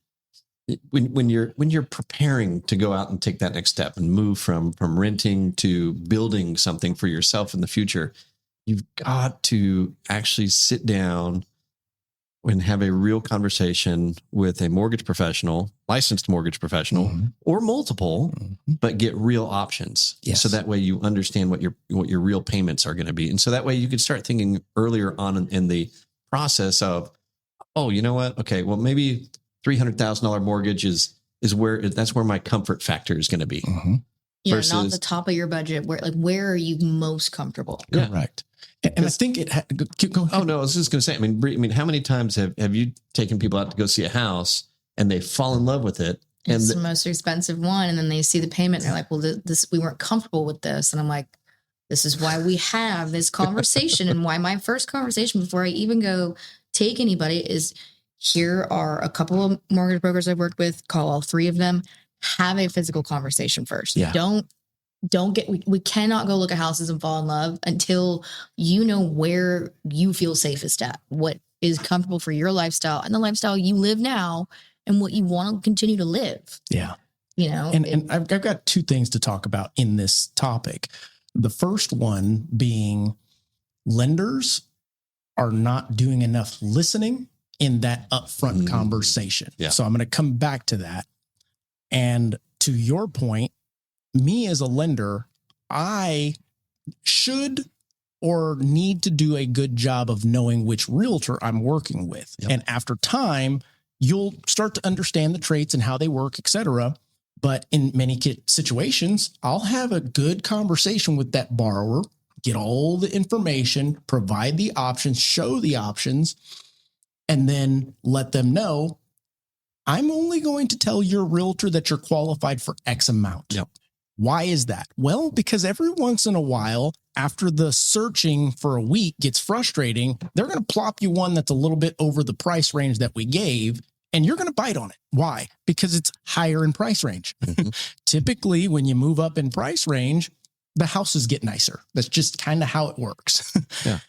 when you're preparing to go out and take that next step and move from renting to building something for yourself in the future, you've got to actually sit down and have a real conversation with a mortgage professional, licensed mortgage professional, or multiple, but get real options. Yes. So that way you understand what your real payments are going to be. And so that way you can start thinking earlier on in the process of, you know what? Okay, well, maybe $300,000 mortgage is that's where my comfort factor is going to be. Yeah, versus, not the top of your budget. Where are you most comfortable? Yeah. Correct. And I think go ahead. Oh no, I was just going to say. I mean, how many times have you taken people out to go see a house and they fall in love with it? And It's the most expensive one, and then they see the payment, and they're like, "Well, this we weren't comfortable with this," and I'm like, "This is why we have this conversation, and why my first conversation before I even go take anybody is." Here are a couple of mortgage brokers I've worked with. Call all three of them. Have a physical conversation first. Yeah. We cannot go look at houses and fall in love until you know where you feel safest at, what is comfortable for your lifestyle and the lifestyle you live now and what you want to continue to live. Yeah. And I've got two things to talk about in this topic. The first one being lenders are not doing enough listening in that upfront conversation. Yeah. So I'm going to come back to that. And to your point, me as a lender, I should or need to do a good job of knowing which realtor I'm working with. Yep. And after time, you'll start to understand the traits and how they work, et cetera. But in many situations, I'll have a good conversation with that borrower, get all the information, provide the options, show the options, and then let them know, I'm only going to tell your realtor that you're qualified for X amount. Yep. Why is that? Well, because every once in a while, after the searching for a week gets frustrating, they're going to plop you one that's a little bit over the price range that we gave, and you're going to bite on it. Why? Because it's higher in price range. Typically, when you move up in price range, the houses get nicer. That's just kind of how it works. Yeah.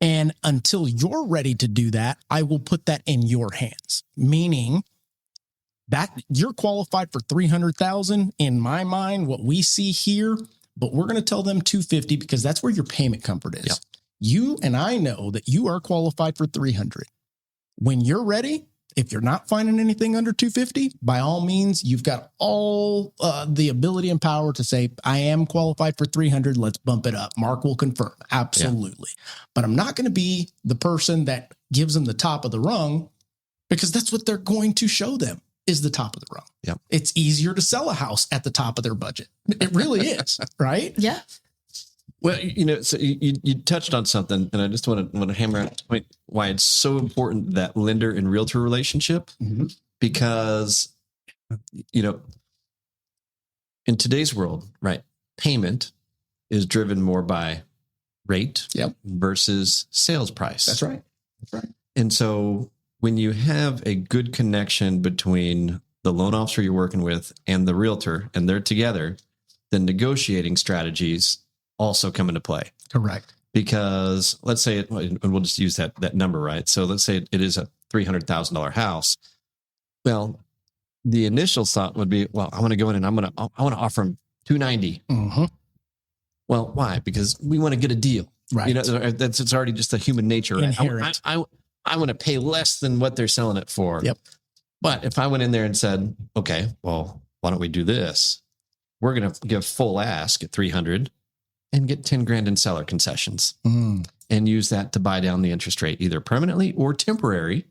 And until you're ready to do that, I will put that in your hands, meaning that you're qualified for 300,000 in my mind, what we see here, but we're going to tell them 250 because that's where your payment comfort is. Yep. You and I know that you are qualified for 300. When you're ready, if you're not finding anything under 250, by all means, you've got all the ability and power to say, I am qualified for 300. Let's bump it up. Mark will confirm. Absolutely. Yeah. But I'm not going to be the person that gives them the top of the rung because that's what they're going to show them is the top of the rung. Yep. It's easier to sell a house at the top of their budget. It really is. Right? Yeah. Well, so you touched on something, and I just want to hammer out the point why it's so important, that lender and realtor relationship, because, in today's world, right, payment is driven more by rate versus sales price. That's right. That's right. And so when you have a good connection between the loan officer you're working with and the realtor, and they're together, then negotiating strategies also come into play. Correct. Because let's say and we'll just use that number, right? So let's say it is a $300,000 house. Well, the initial thought would be, well, I want to go in and I want to offer them $290. Well, why? Because we want to get a deal, right? It's already just a human nature. Right? I want to pay less than what they're selling it for. Yep. But if I went in there and said, okay, well, why don't we do this? We're going to give full ask at 300. And get 10 grand in seller concessions and use that to buy down the interest rate, either permanently or temporary,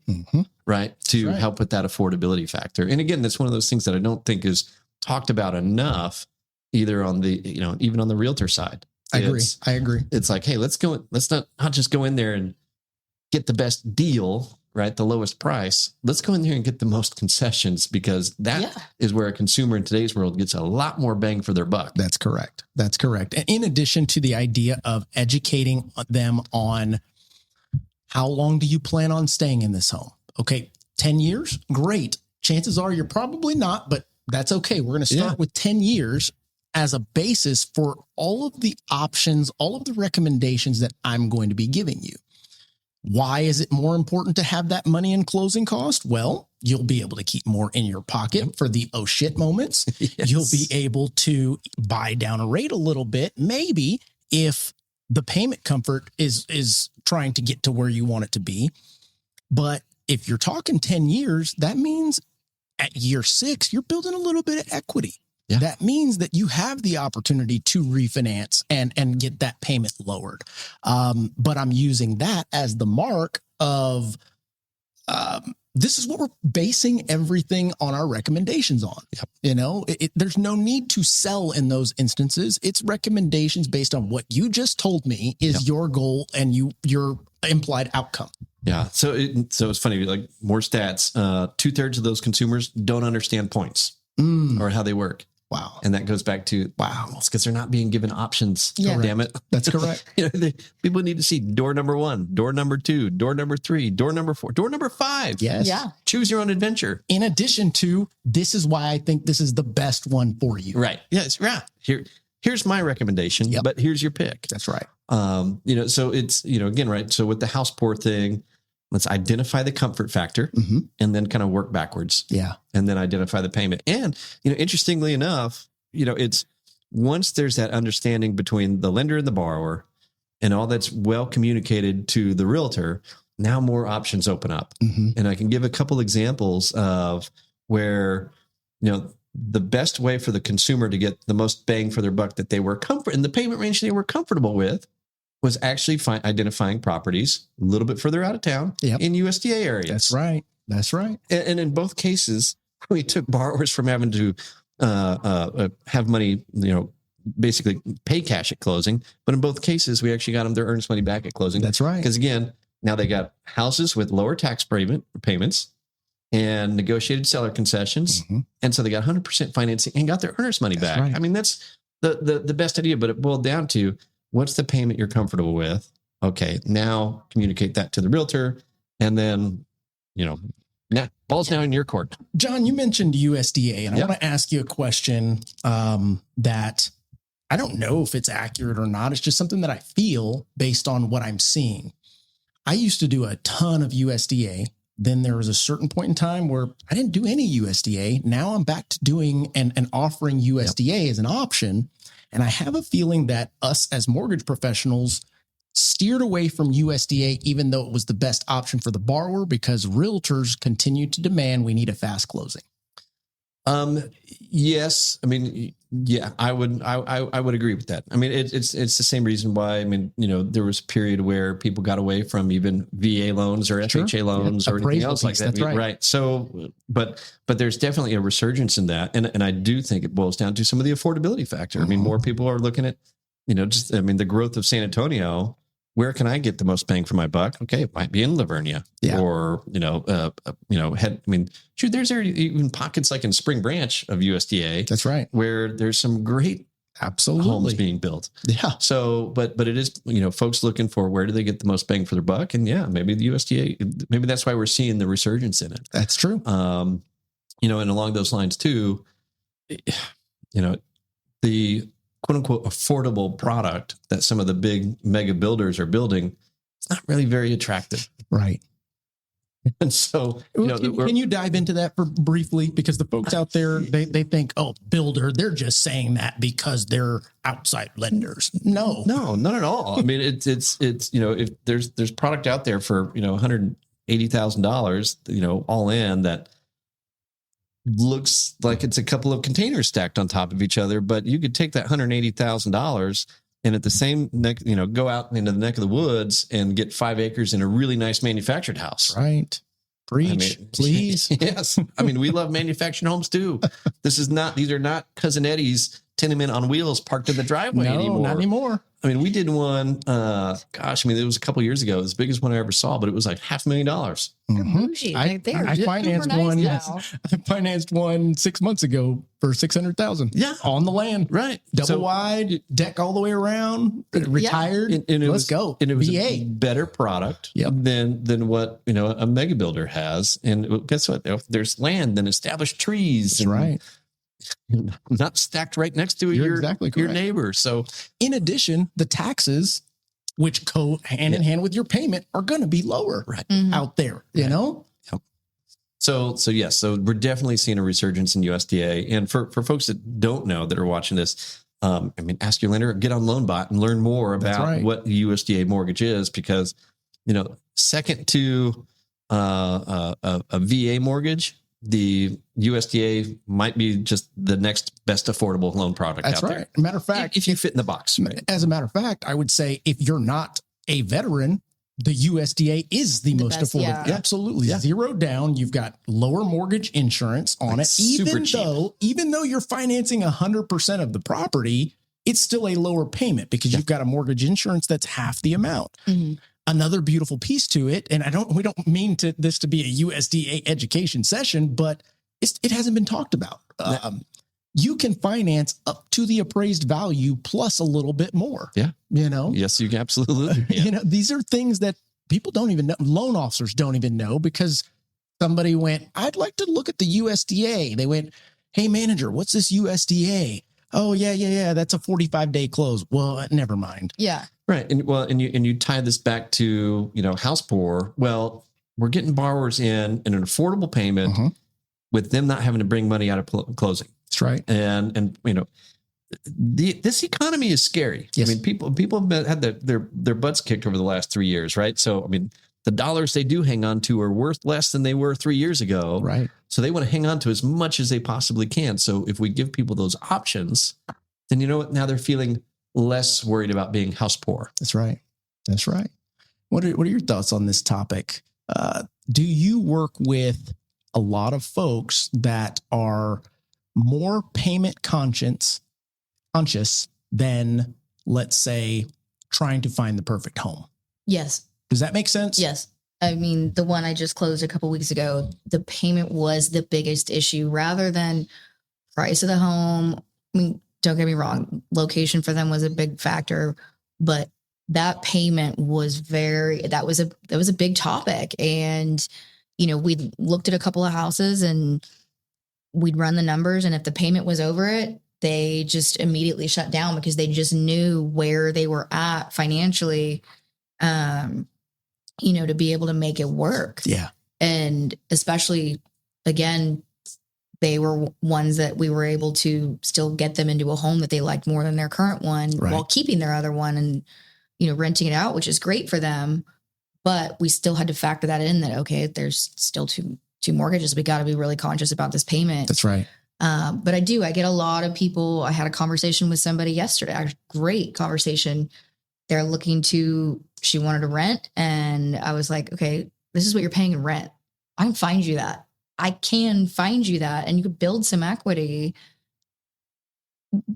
right? To help with that affordability factor. And again, that's one of those things that I don't think is talked about enough, either on the, even on the realtor side. I agree. It's like, hey, let's not just go in there and get the best deal, right? The lowest price. Let's go in there and get the most concessions, because that is where a consumer in today's world gets a lot more bang for their buck. That's correct. And in addition to the idea of educating them on how long do you plan on staying in this home? Okay, 10 years? Great. Chances are you're probably not, but that's okay. We're going to start with 10 years as a basis for all of the options, all of the recommendations that I'm going to be giving you. Why is it more important to have that money in closing cost? Well, you'll be able to keep more in your pocket for the oh shit moments. Yes. You'll be able to buy down a rate a little bit, maybe, if the payment comfort is trying to get to where you want it to be. But if you're talking 10 years, that means at year 6, you're building a little bit of equity. Yeah. That means that you have the opportunity to refinance and get that payment lowered. But I'm using that as the mark of this is what we're basing everything on our recommendations on. Yep. There's no need to sell in those instances. It's recommendations based on what you just told me is your goal and your implied outcome. Yeah. So it's funny, like more stats, 2/3 of those consumers don't understand points or how they work. Wow. And that goes back to, it's because they're not being given options. Yeah. Damn it. That's correct. People need to see door number 1, door number 2, door number 3, door number 4, door number 5. Yes. Yeah. Choose your own adventure. In addition to, this is why I think this is the best one for you. Right. Yes. Right. Here's my recommendation, but here's your pick. That's right. So it's, again, right. So with the house poor thing, let's identify the comfort factor and then kind of work backwards. Yeah. And then identify the payment. And, interestingly enough, it's once there's that understanding between the lender and the borrower and all that's well communicated to the realtor, now more options open up. And I can give a couple examples of where, the best way for the consumer to get the most bang for their buck that they were in the payment range they were comfortable with was actually identifying properties a little bit further out of town in USDA areas. That's right. And in both cases, we took borrowers from having to have money, basically pay cash at closing. But in both cases, we actually got them their earnest money back at closing. That's right. Because again, now they got houses with lower tax payments and negotiated seller concessions. And so they got 100% financing and got their earnest money back. Right. I mean, that's the best idea, but it boiled down to, what's the payment you're comfortable with? Okay, now communicate that to the realtor. And then, ball's now in your court. John, you mentioned USDA, and I want to ask you a question that I don't know if it's accurate or not. It's just something that I feel based on what I'm seeing. I used to do a ton of USDA. Then there was a certain point in time where I didn't do any USDA. Now I'm back to doing and offering USDA as an option. And I have a feeling that us as mortgage professionals steered away from USDA, even though it was the best option for the borrower, because realtors continue to demand we need a fast closing. Yes. I mean, I would agree with that. I mean, it's the same reason why, there was a period where people got away from even VA loans or FHA loans or anything else like that. That's right. So, but there's definitely a resurgence in that. And I do think it boils down to some of the affordability factor. I mean, more people are looking at, the growth of San Antonio. Where can I get the most bang for my buck? Okay, it might be in Lavernia or, there's even pockets like in Spring Branch of USDA. That's right. Where there's some great homes being built. Yeah. So, but it is, folks looking for where do they get the most bang for their buck? And maybe the USDA, maybe that's why we're seeing the resurgence in it. That's true. And along those lines too, the quote unquote affordable product that some of the big mega builders are building, it's not really very attractive. Right. And so, can you dive into that briefly? Because the folks out there, they think, oh, builder, they're just saying that because they're outside lenders. No, not at all. I mean, it's if there's product out there for, $180,000, all in that looks like it's a couple of containers stacked on top of each other, but you could take that $180,000 and at the same neck, go out into the neck of the woods and get 5 acres in a really nice manufactured house. Right. Preach, please. Yes. I mean, we love manufactured homes too. These are not Cousin Eddie's tenement on wheels parked in the driveway anymore. Not anymore. I mean, we did one, it was a couple years ago. It was the biggest one I ever saw, but it was like $500,000. Bougie right there. I financed Super one. nice now. I financed one 6 months ago for $600,000. Yeah. On the land. Right. Double wide, deck all the way around, retired. And Let's go. And it was VA. a better product Yep. than what, a mega builder has. And guess what? If there's land, then established trees. That's right. Not stacked right next to You're your exactly your correct. neighbor. So In addition, the taxes, which go hand in hand with your payment, are going to be lower out there, you know? So yes, so we're definitely seeing a resurgence in USDA. And for folks that don't know, that are watching this, ask your lender, get on LoanBot and learn more about what the USDA mortgage is, because, second to a VA mortgage, the USDA might be just the next best affordable loan product That's out right. there. Matter of fact, If you fit in the box. Right? as a matter of fact, I would say if you're not a veteran, the USDA is the most best, affordable. yeah. Absolutely. Yeah. Zero down. You've got lower mortgage insurance on it. super cheap. Even though you're financing 100% of the property, it's still a lower payment because you've got a mortgage insurance that's half the amount. Mhm. Another beautiful piece to it, and we don't mean this to be a USDA education session, but it hasn't been talked about. You can finance up to the appraised value plus a little bit more. Yeah. Yes, you can absolutely. Yeah. These are things that people don't even know. Loan officers don't even know, because somebody went, I'd like to look at the USDA. They went, hey, manager, what's this USDA? Oh, yeah. That's a 45-day close. Well, never mind. Yeah. Right. And you tie this back to, house poor. Well, we're getting borrowers in an affordable payment with them not having to bring money out of closing. That's right. And this economy is scary. Yes. I mean, people have had their butts kicked over the last 3 years, right? So, the dollars they do hang on to are worth less than they were 3 years ago. Right. So they want to hang on to as much as they possibly can. So if we give people those options, then you know what? Now they're feeling less worried about being house poor. That's right. That's right. What are your thoughts on this topic? Do you work with a lot of folks that are more payment conscious than, let's say, trying to find the perfect home? Yes. Does that make sense? Yes. I mean, the one I just closed a couple weeks ago, the payment was the biggest issue rather than price of the home. I mean, don't get me wrong, location for them was a big factor, but that payment was that was a big topic. And, we looked at a couple of houses and we'd run the numbers, and if the payment was over it, they just immediately shut down because they just knew where they were at financially, to be able to make it work. Yeah. And especially, again, they were ones that we were able to still get them into a home that they liked more than their current one, while keeping their other one and, renting it out, which is great for them. But we still had to factor that in, that, okay, there's still two mortgages. We got to be really conscious about this payment. That's right. But I get a lot of people. I had a conversation with somebody yesterday, a great conversation. They're she wanted to rent. And I was like, okay, this is what you're paying in rent. I can find you that. And you could build some equity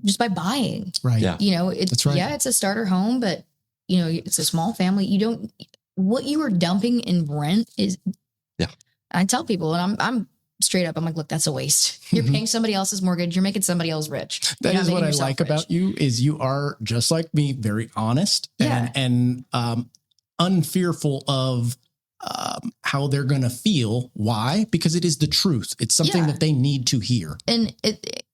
just by buying. Right. Yeah. It's right. it's a starter home, but it's a small family. What you are dumping in rent is, I tell people, and I'm straight up, I'm like, look, that's a waste. You're paying somebody else's mortgage. You're making somebody else rich. That is what I like about you, is you are, just like me, very honest and unfearful of how they're going to feel. Why? Because it is the truth. It's something that they need to hear. And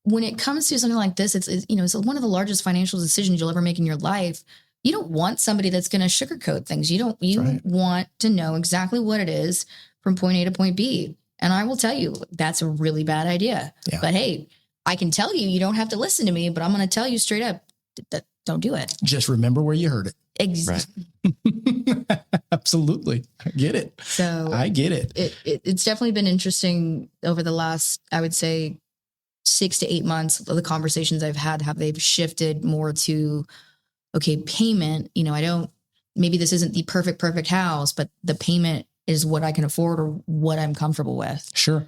when it comes to something like this, it's one of the largest financial decisions you'll ever make in your life. You don't want somebody that's going to sugarcoat things. You want to know exactly what it is from point A to point B. And I will tell you, that's a really bad idea. Yeah. But hey, I can tell you don't have to listen to me, but I'm going to tell you straight up that don't do it. Just remember where you heard it. Exactly. Right. Absolutely. I get it. So I get it. It's definitely been interesting over the last, I would say, 6 to 8 months. The conversations I've had, they've shifted more to, okay, payment, maybe this isn't the perfect house, but the payment is what I can afford or what I'm comfortable with. Sure.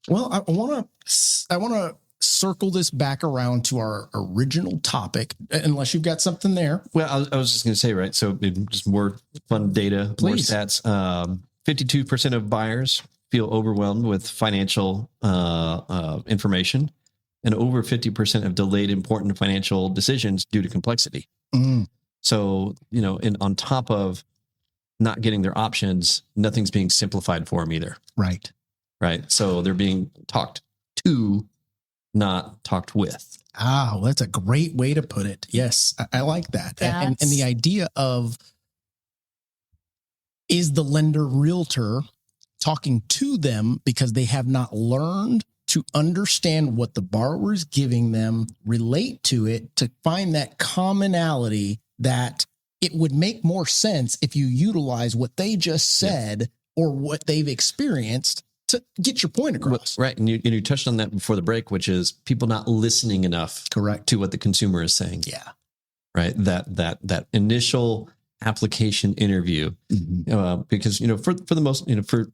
Well, I want to circle this back around to our original topic, unless you've got something there. Well, I was just going to say, right. So just more fun data, Please. more stats. 52% of buyers feel overwhelmed with financial information, and over 50% have delayed important financial decisions due to complexity. Mm. So, on top of not getting their options, nothing's being simplified for them either. Right. Right. So they're being talked to, not talked with. Well, that's a great way to put it. Yes, I like that. And the idea of, is the lender realtor talking to them because they have not learned to understand what the borrower is giving them, relate to it, to find that commonality that it would make more sense if you utilize what they just said or what they've experienced to get your point across. Right. And you touched on that before the break, which is people not listening enough Correct. to what the consumer is saying. Yeah. Right. That initial application interview, because, for the most, for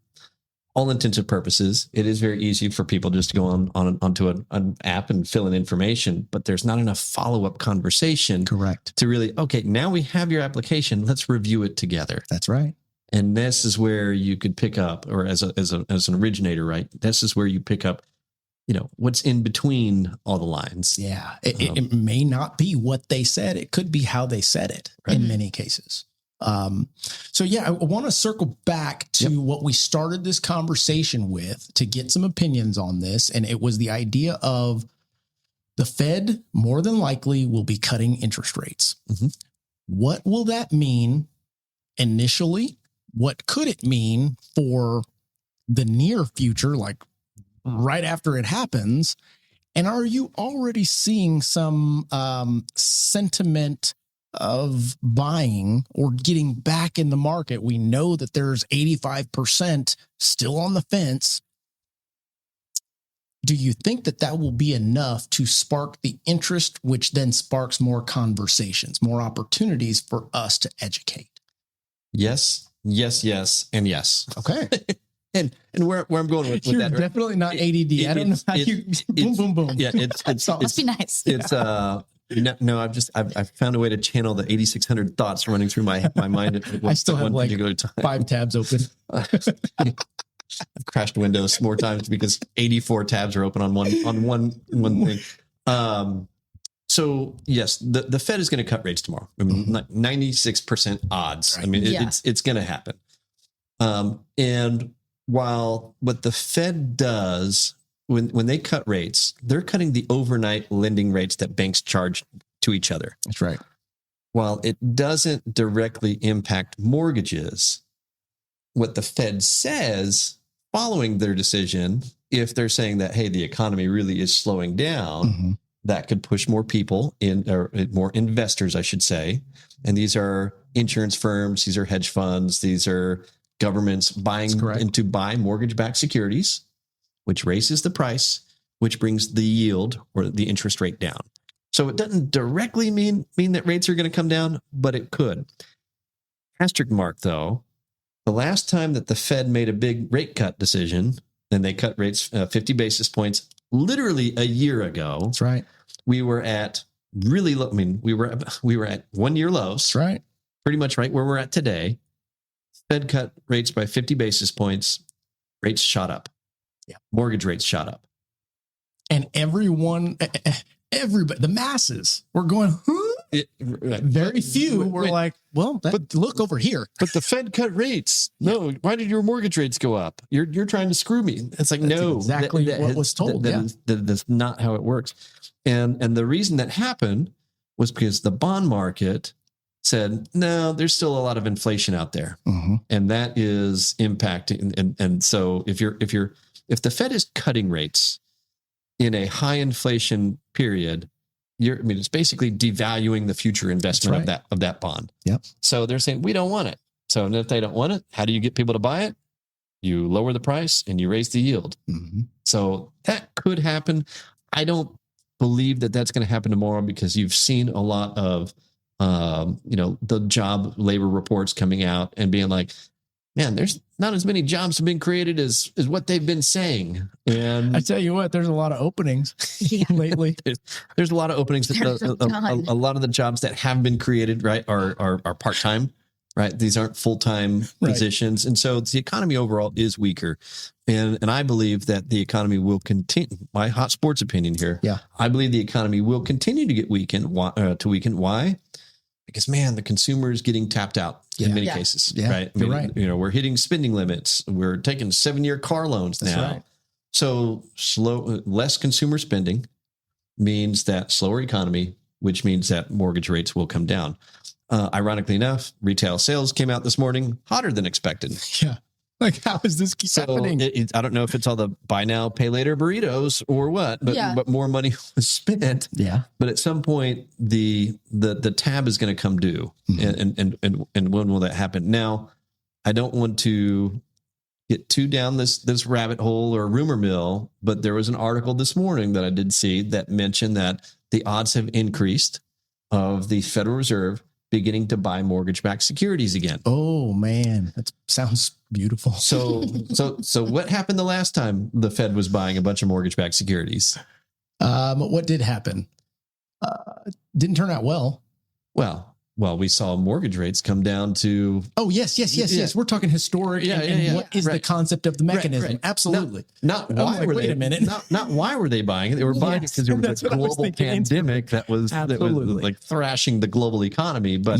all intents and purposes, it is very easy for people just to go onto an app and fill in information, but there's not enough follow-up conversation. Correct. To really, okay, now we have your application. Let's review it together. That's right. And this is where you could pick up, or as an originator, right? This is where you pick up, what's in between all the lines. Yeah. It may not be what they said. It could be how they said it in many cases. So I want to circle back to what we started this conversation with to get some opinions on this. And it was the idea of the Fed more than likely will be cutting interest rates. Mm-hmm. What will that mean initially? What could it mean for the near future, like right after it happens? And are you already seeing some sentiment of buying or getting back in the market? We know that there's 85% still on the fence. Do you think that will be enough to spark the interest, which then sparks more conversations, more opportunities for us to educate? Yes, and yes. Okay. And where I'm going with You're that, definitely not ADD. I don't know how you boom, boom, boom. Yeah, it's Must be nice. It's no, I've found a way to channel the 8,600 thoughts running through my mind at I still have like particular time. 5 tabs open. I've crashed Windows more times because 84 tabs are open on one thing. So yes, the Fed is going to cut rates tomorrow. I mean, 96% odds. Right. I mean, it's going to happen. And while what the Fed does when they cut rates, they're cutting the overnight lending rates that banks charge to each other. That's right. While it doesn't directly impact mortgages, what the Fed says following their decision, if they're saying that, hey, the economy really is slowing down, that could push more people in, or more investors, I should say. And these are insurance firms, these are hedge funds, these are governments buying into buy mortgage-backed securities, which raises the price, which brings the yield or the interest rate down. So it doesn't directly mean that rates are going to come down, but it could. Asterisk mark, though, the last time that the Fed made a big rate cut decision, and they cut rates 50 basis points, literally a year ago. That's right. We were at really low. I mean, we were at 1 year lows. That's right. Pretty much right where we're at today. Fed cut rates by 50 basis points. Rates shot up. Yeah. Mortgage rates shot up. And everybody, the masses were going, very few were like, well, but look over here. But the Fed cut rates. No, why did your mortgage rates go up? You're trying to screw me. It's like, That's no, exactly what was told. That's not how it works. And the reason that happened was because the bond market said, no, there's still a lot of inflation out there. And that is impacting. And so if the Fed is cutting rates in a high inflation period, it's basically devaluing the future investment of that bond. Yep. So they're saying, we don't want it. So if they don't want it, how do you get people to buy it? You lower the price and you raise the yield. So that could happen. I don't believe that that's going to happen tomorrow, because you've seen a lot of, the job labor reports coming out and being like, man, there's not as many jobs have been created as what they've been saying. And I tell you what, there's a lot of openings lately. there's a lot of openings. A lot of the jobs that have been created, right, are part-time, right? These aren't full-time positions. And so the economy overall is weaker. And I believe that the economy will continue. My hot sports opinion here. Yeah. I believe the economy will continue to get weakened. Why? Because, man, the consumer is getting tapped out in many cases, right? You're right. You know, we're hitting spending limits. We're taking 7-year car loans now. Right. So less consumer spending means that slower economy, which means that mortgage rates will come down. Ironically enough, retail sales came out this morning hotter than expected. Yeah. Like, how is this happening? I don't know if it's all the buy now, pay later burritos or what, but more money was spent. Yeah. But at some point, the tab is going to come due, and when will that happen? Now, I don't want to get too down this rabbit hole or rumor mill, but there was an article this morning that I did see that mentioned that the odds have increased of the Federal Reserve beginning to buy mortgage-backed securities again. Oh man, that sounds beautiful. So what happened the last time the Fed was buying a bunch of mortgage-backed securities? What did happen? Didn't turn out well. Well, we saw mortgage rates come down to. Oh, yes. We're talking historic. What is the concept of the mechanism? Absolutely. Not why were they? Wait a minute. Not why were they buying it? They were buying it because there was a global pandemic that was like thrashing the global economy. But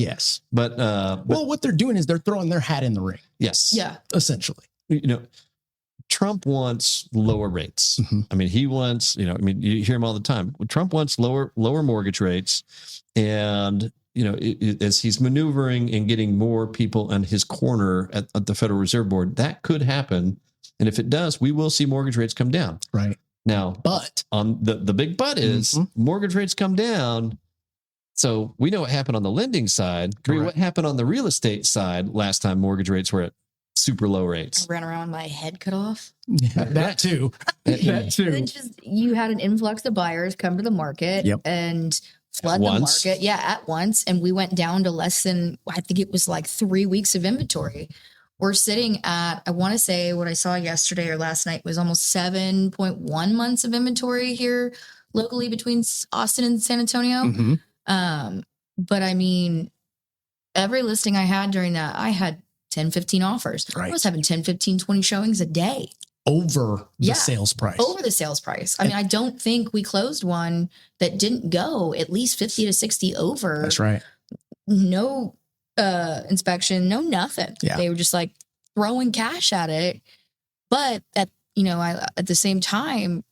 what they're doing is they're throwing their hat in the ring. Yes. Yeah. Essentially. You know, Trump wants lower rates. Mm-hmm. I mean, he wants. You hear him all the time. Trump wants lower mortgage rates, and as he's maneuvering and getting more people on his corner at the Federal Reserve Board, that could happen. And if it does, we will see mortgage rates come down. Right. Now, but on the big but is mortgage rates come down. So we know what happened on the lending side. What happened on the real estate side last time mortgage rates were at super low rates? I ran around with my head cut off. Yeah, that too. You had an influx of buyers come to the market and flood the market. Yeah, at once. And we went down to less than, I think it was like 3 weeks of inventory. We're sitting at, I want to say what I saw yesterday or last night was almost 7.1 months of inventory here locally between Austin and San Antonio. Mm-hmm. But I mean, every listing I had during that, I had 10, 15 offers. Right. I was having 10, 15, 20 showings a day. Over the sales price. Over the sales price. I mean, I don't think we closed one that didn't go at least 50 to 60 over. That's right. No inspection, no nothing. Yeah. They were just like throwing cash at it. But at the same time,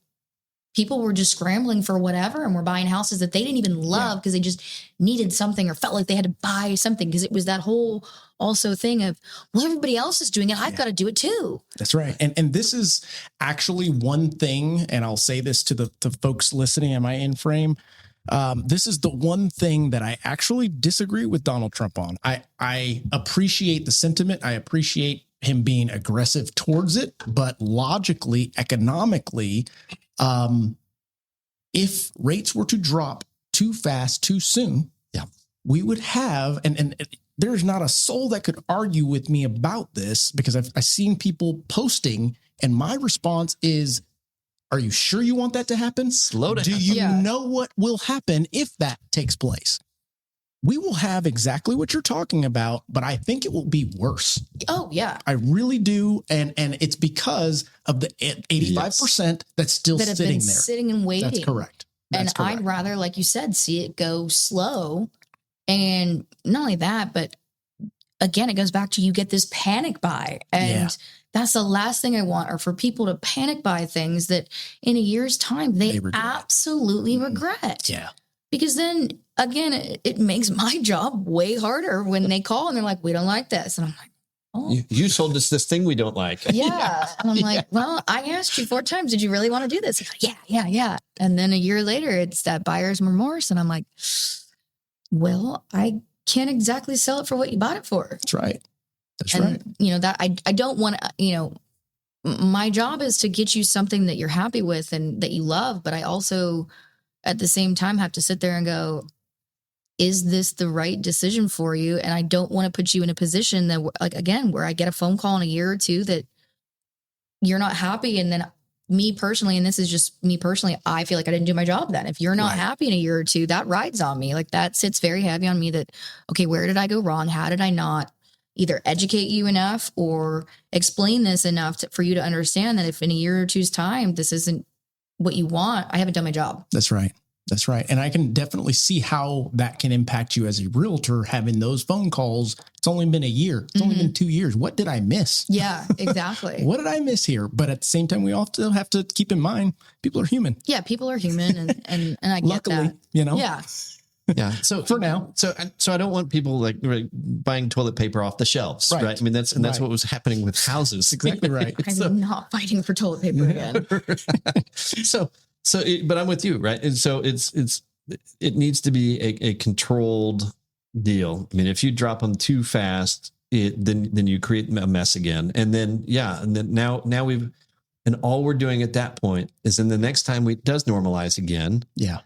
people were just scrambling for whatever and were buying houses that they didn't even love because they just needed something or felt like they had to buy something, because it was that whole also thing of, well, everybody else is doing it. I've got to do it too. That's right. And this is actually one thing, and I'll say this to the folks listening in my in frame. This is the one thing that I actually disagree with Donald Trump on. I appreciate the sentiment. I appreciate him being aggressive towards it, but logically, economically, if rates were to drop too fast, too soon, we would have, and there's not a soul that could argue with me about this, because I've seen people posting, and my response is, are you sure you want that to happen? Slow down. Do you know what will happen if that takes place? We will have exactly what you're talking about, but I think it will be worse. Oh, yeah. I really do. And it's because of the 85% that's still that have sitting been there. Sitting and waiting. That's correct. I'd rather, like you said, see it go slow. And not only that, but again, it goes back to, you get this panic buy. And that's the last thing I want, are for people to panic buy things that in a year's time, they absolutely regret. Yeah. Because then again, it makes my job way harder when they call and they're like, we don't like this. And I'm like, oh, you sold us this thing we don't like. Yeah. And I'm like, well, I asked you 4 times, did you really want to do this? Like, yeah. And then a year later, it's that buyer's remorse. And I'm like, well, I can't exactly sell it for what you bought it for. That's right. Right. That I don't want to, my job is to get you something that you're happy with and that you love. But I also, at the same time, have to sit there and go, is this the right decision for you? And I don't want to put you in a position that, like, again, where I get a phone call in a year or two that you're not happy. And then me personally, and this is just me personally, I feel like I didn't do my job then. If you're not happy in a year or two, that rides on me. Like, that sits very heavy on me that, okay, where did I go wrong? How did I not either educate you enough or explain this enough for you to understand that if in a year or two's time, this isn't what you want, I haven't done my job. That's right. That's right. And I can definitely see how that can impact you as a realtor, having those phone calls. It's only been a year. It's only been 2 years. What did I miss? Yeah, exactly. What did I miss here? But at the same time, we also have to keep in mind, people are human. Yeah, people are human. And I get Luckily, that. you know? Yeah. Yeah. So For now. so I don't want people like buying toilet paper off the shelves, right? I mean, that's what was happening with houses. Exactly right. I'm not fighting for toilet paper again. But I'm with you, right? And so it needs to be a controlled deal. I mean, if you drop them too fast, then you create a mess again. And then now and all we're doing at that point is then the next time it does normalize again. Yeah.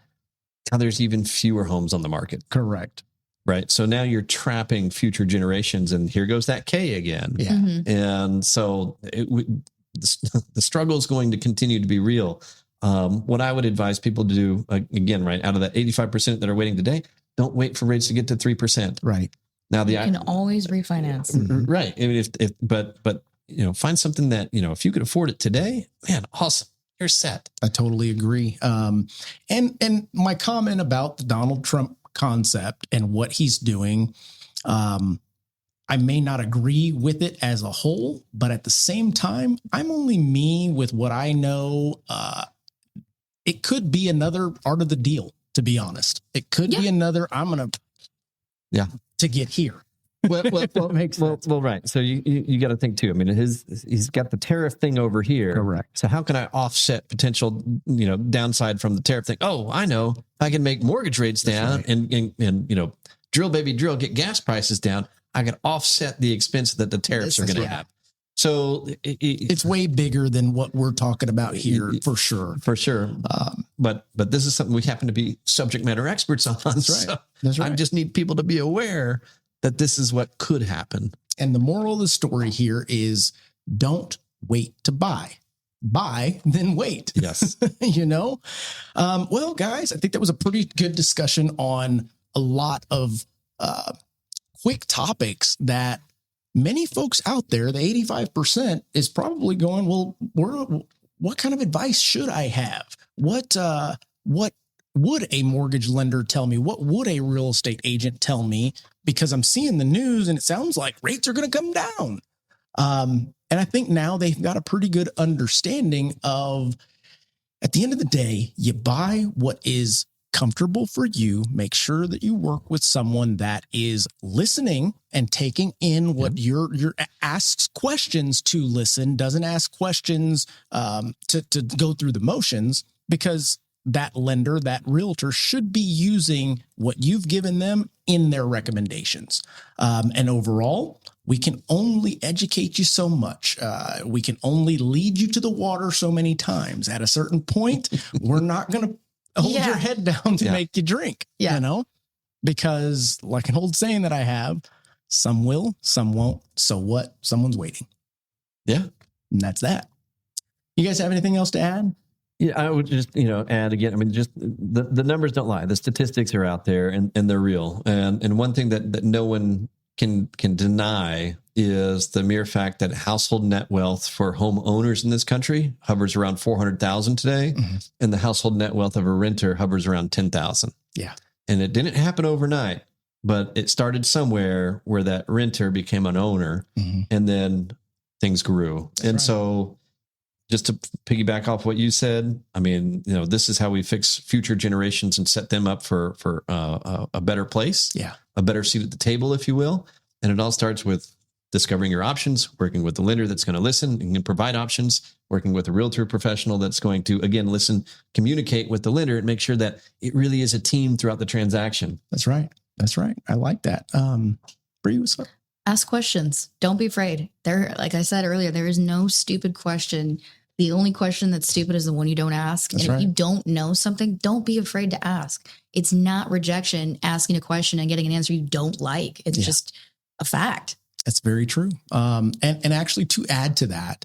Now there's even fewer homes on the market. Correct. Right. So now you're trapping future generations, and here goes that K again. Yeah. And so the struggle is going to continue to be real. What I would advise people to do, again, right, out of that 85% that are waiting today, don't wait for rates to get to 3%. Right. Now You can always refinance. right. I mean, but find something that, if you could afford it today, man, awesome. You're set. I totally agree. And my comment about the Donald Trump concept and what he's doing, I may not agree with it as a whole, but at the same time, I'm only me with what I know. It could be another art of the deal, to be honest. It could be another, to get here. Well, right. So you got to think too. I mean, he's got the tariff thing over here. Correct. So how can I offset potential, downside from the tariff thing? Oh, I know. I can make mortgage rates down and drill baby drill, get gas prices down. I can offset the expense that the tariffs are going to have. So it's way bigger than what we're talking about here, for sure. For sure. But this is something we happen to be subject matter experts on. That's right. So That's right. I just need people to be aware that this is what could happen. And the moral of the story here is don't wait to buy. Buy, then wait. Yes. Well, guys, I think that was a pretty good discussion on a lot of quick topics that many folks out there, the 85% is probably going, well, what kind of advice should I have? What would a mortgage lender tell me? What would a real estate agent tell me? Because I'm seeing the news and it sounds like rates are going to come down. And I think now they've got a pretty good understanding of, at the end of the day, you buy what is comfortable for you. Make sure that you work with someone that is listening and taking in what your asks questions to listen, doesn't ask questions to go through the motions, because that lender, that realtor should be using what you've given them in their recommendations. And overall, we can only educate you so much. We can only lead you to the water so many times. At a certain point, we're not going to hold your head down to make you drink, because like an old saying that I have, some will, some won't. So what? Someone's waiting. Yeah. And that's that. You guys have anything else to add? Yeah, I would just, add again, I mean, just the numbers don't lie. The statistics are out there and they're real. And one thing that no one can deny is the mere fact that household net wealth for homeowners in this country hovers around 400,000 today. Mm-hmm. And the household net wealth of a renter hovers around 10,000. Yeah. And it didn't happen overnight, but it started somewhere where that renter became an owner, and then things grew. So just to piggyback off what you said, I mean, this is how we fix future generations and set them up for a better place, a better seat at the table, if you will. And it all starts with discovering your options, working with the lender that's going to listen and can provide options, working with a realtor professional that's going to, again, listen, communicate with the lender and make sure that it really is a team throughout the transaction. That's right. That's right. I like that. Bree, what's up? Ask questions. Don't be afraid. Like I said earlier, there is no stupid question The only question that's stupid is the one you don't ask. That's and if right. you don't know something, don't be afraid to ask. It's not rejection, asking a question and getting an answer you don't like. It's just a fact. That's very true. And actually, to add to that,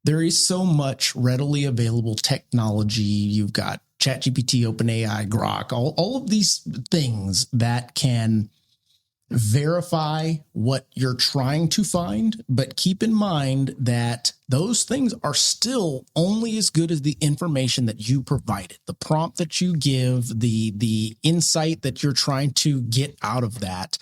there is so much readily available technology. You've got ChatGPT, OpenAI, Grok, all of these things that can verify what you're trying to find. But keep in mind that those things are still only as good as the information that you provided, the prompt that you give, the insight that you're trying to get out of that.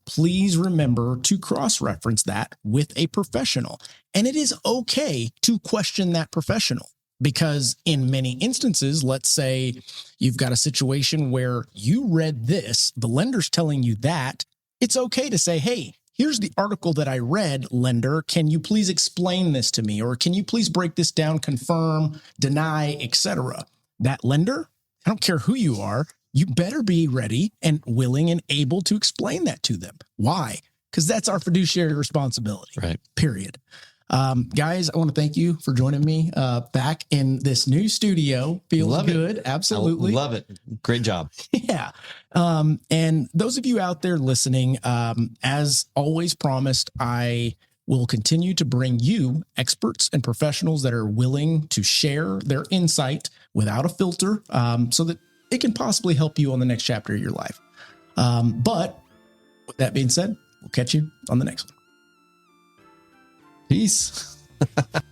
Please remember to cross-reference that with a professional. And it is okay to question that professional, because in many instances, let's say you've got a situation where you read this, the lender's telling you that, it's okay to say, hey, here's the article that I read, lender. Can you please explain this to me? Or can you please break this down, confirm, deny, etc. That lender, I don't care who you are, you better be ready and willing and able to explain that to them. Why? Because that's our fiduciary responsibility. Right. Period. Guys, I want to thank you for joining me back in this new studio. Feels Love good. it. Absolutely. I love it. Great job. Yeah. And those of you out there listening, as always promised, I will continue to bring you experts and professionals that are willing to share their insight without a filter, so that it can possibly help you on the next chapter of your life. But with that being said, we'll catch you on the next one. Peace.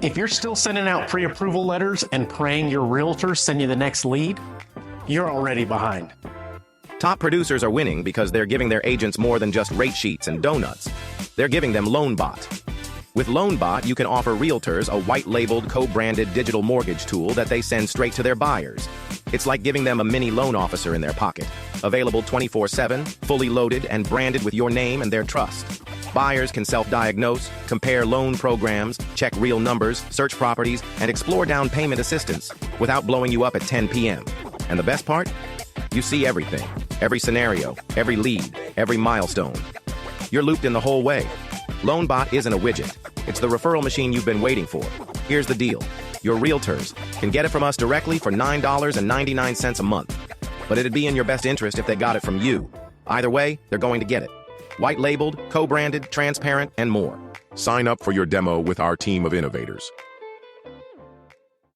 If you're still sending out pre-approval letters and praying your realtor send you the next lead, you're already behind. Top producers are winning because they're giving their agents more than just rate sheets and donuts. They're giving them LoanBot. With LoanBot, you can offer realtors a white-labeled, co-branded digital mortgage tool that they send straight to their buyers. It's like giving them a mini loan officer in their pocket. Available 24/7, fully loaded, and branded with your name and their trust. Buyers can self-diagnose, compare loan programs, check real numbers, search properties, and explore down payment assistance without blowing you up at 10 p.m. And the best part? You see everything. Every scenario, every lead, every milestone. You're looped in the whole way. LoanBot isn't a widget. It's the referral machine you've been waiting for. Here's the deal. Your realtors can get it from us directly for $9.99 a month. But it'd be in your best interest if they got it from you. Either way, they're going to get it. White labeled, co-branded, transparent, and more. Sign up for your demo with our team of innovators.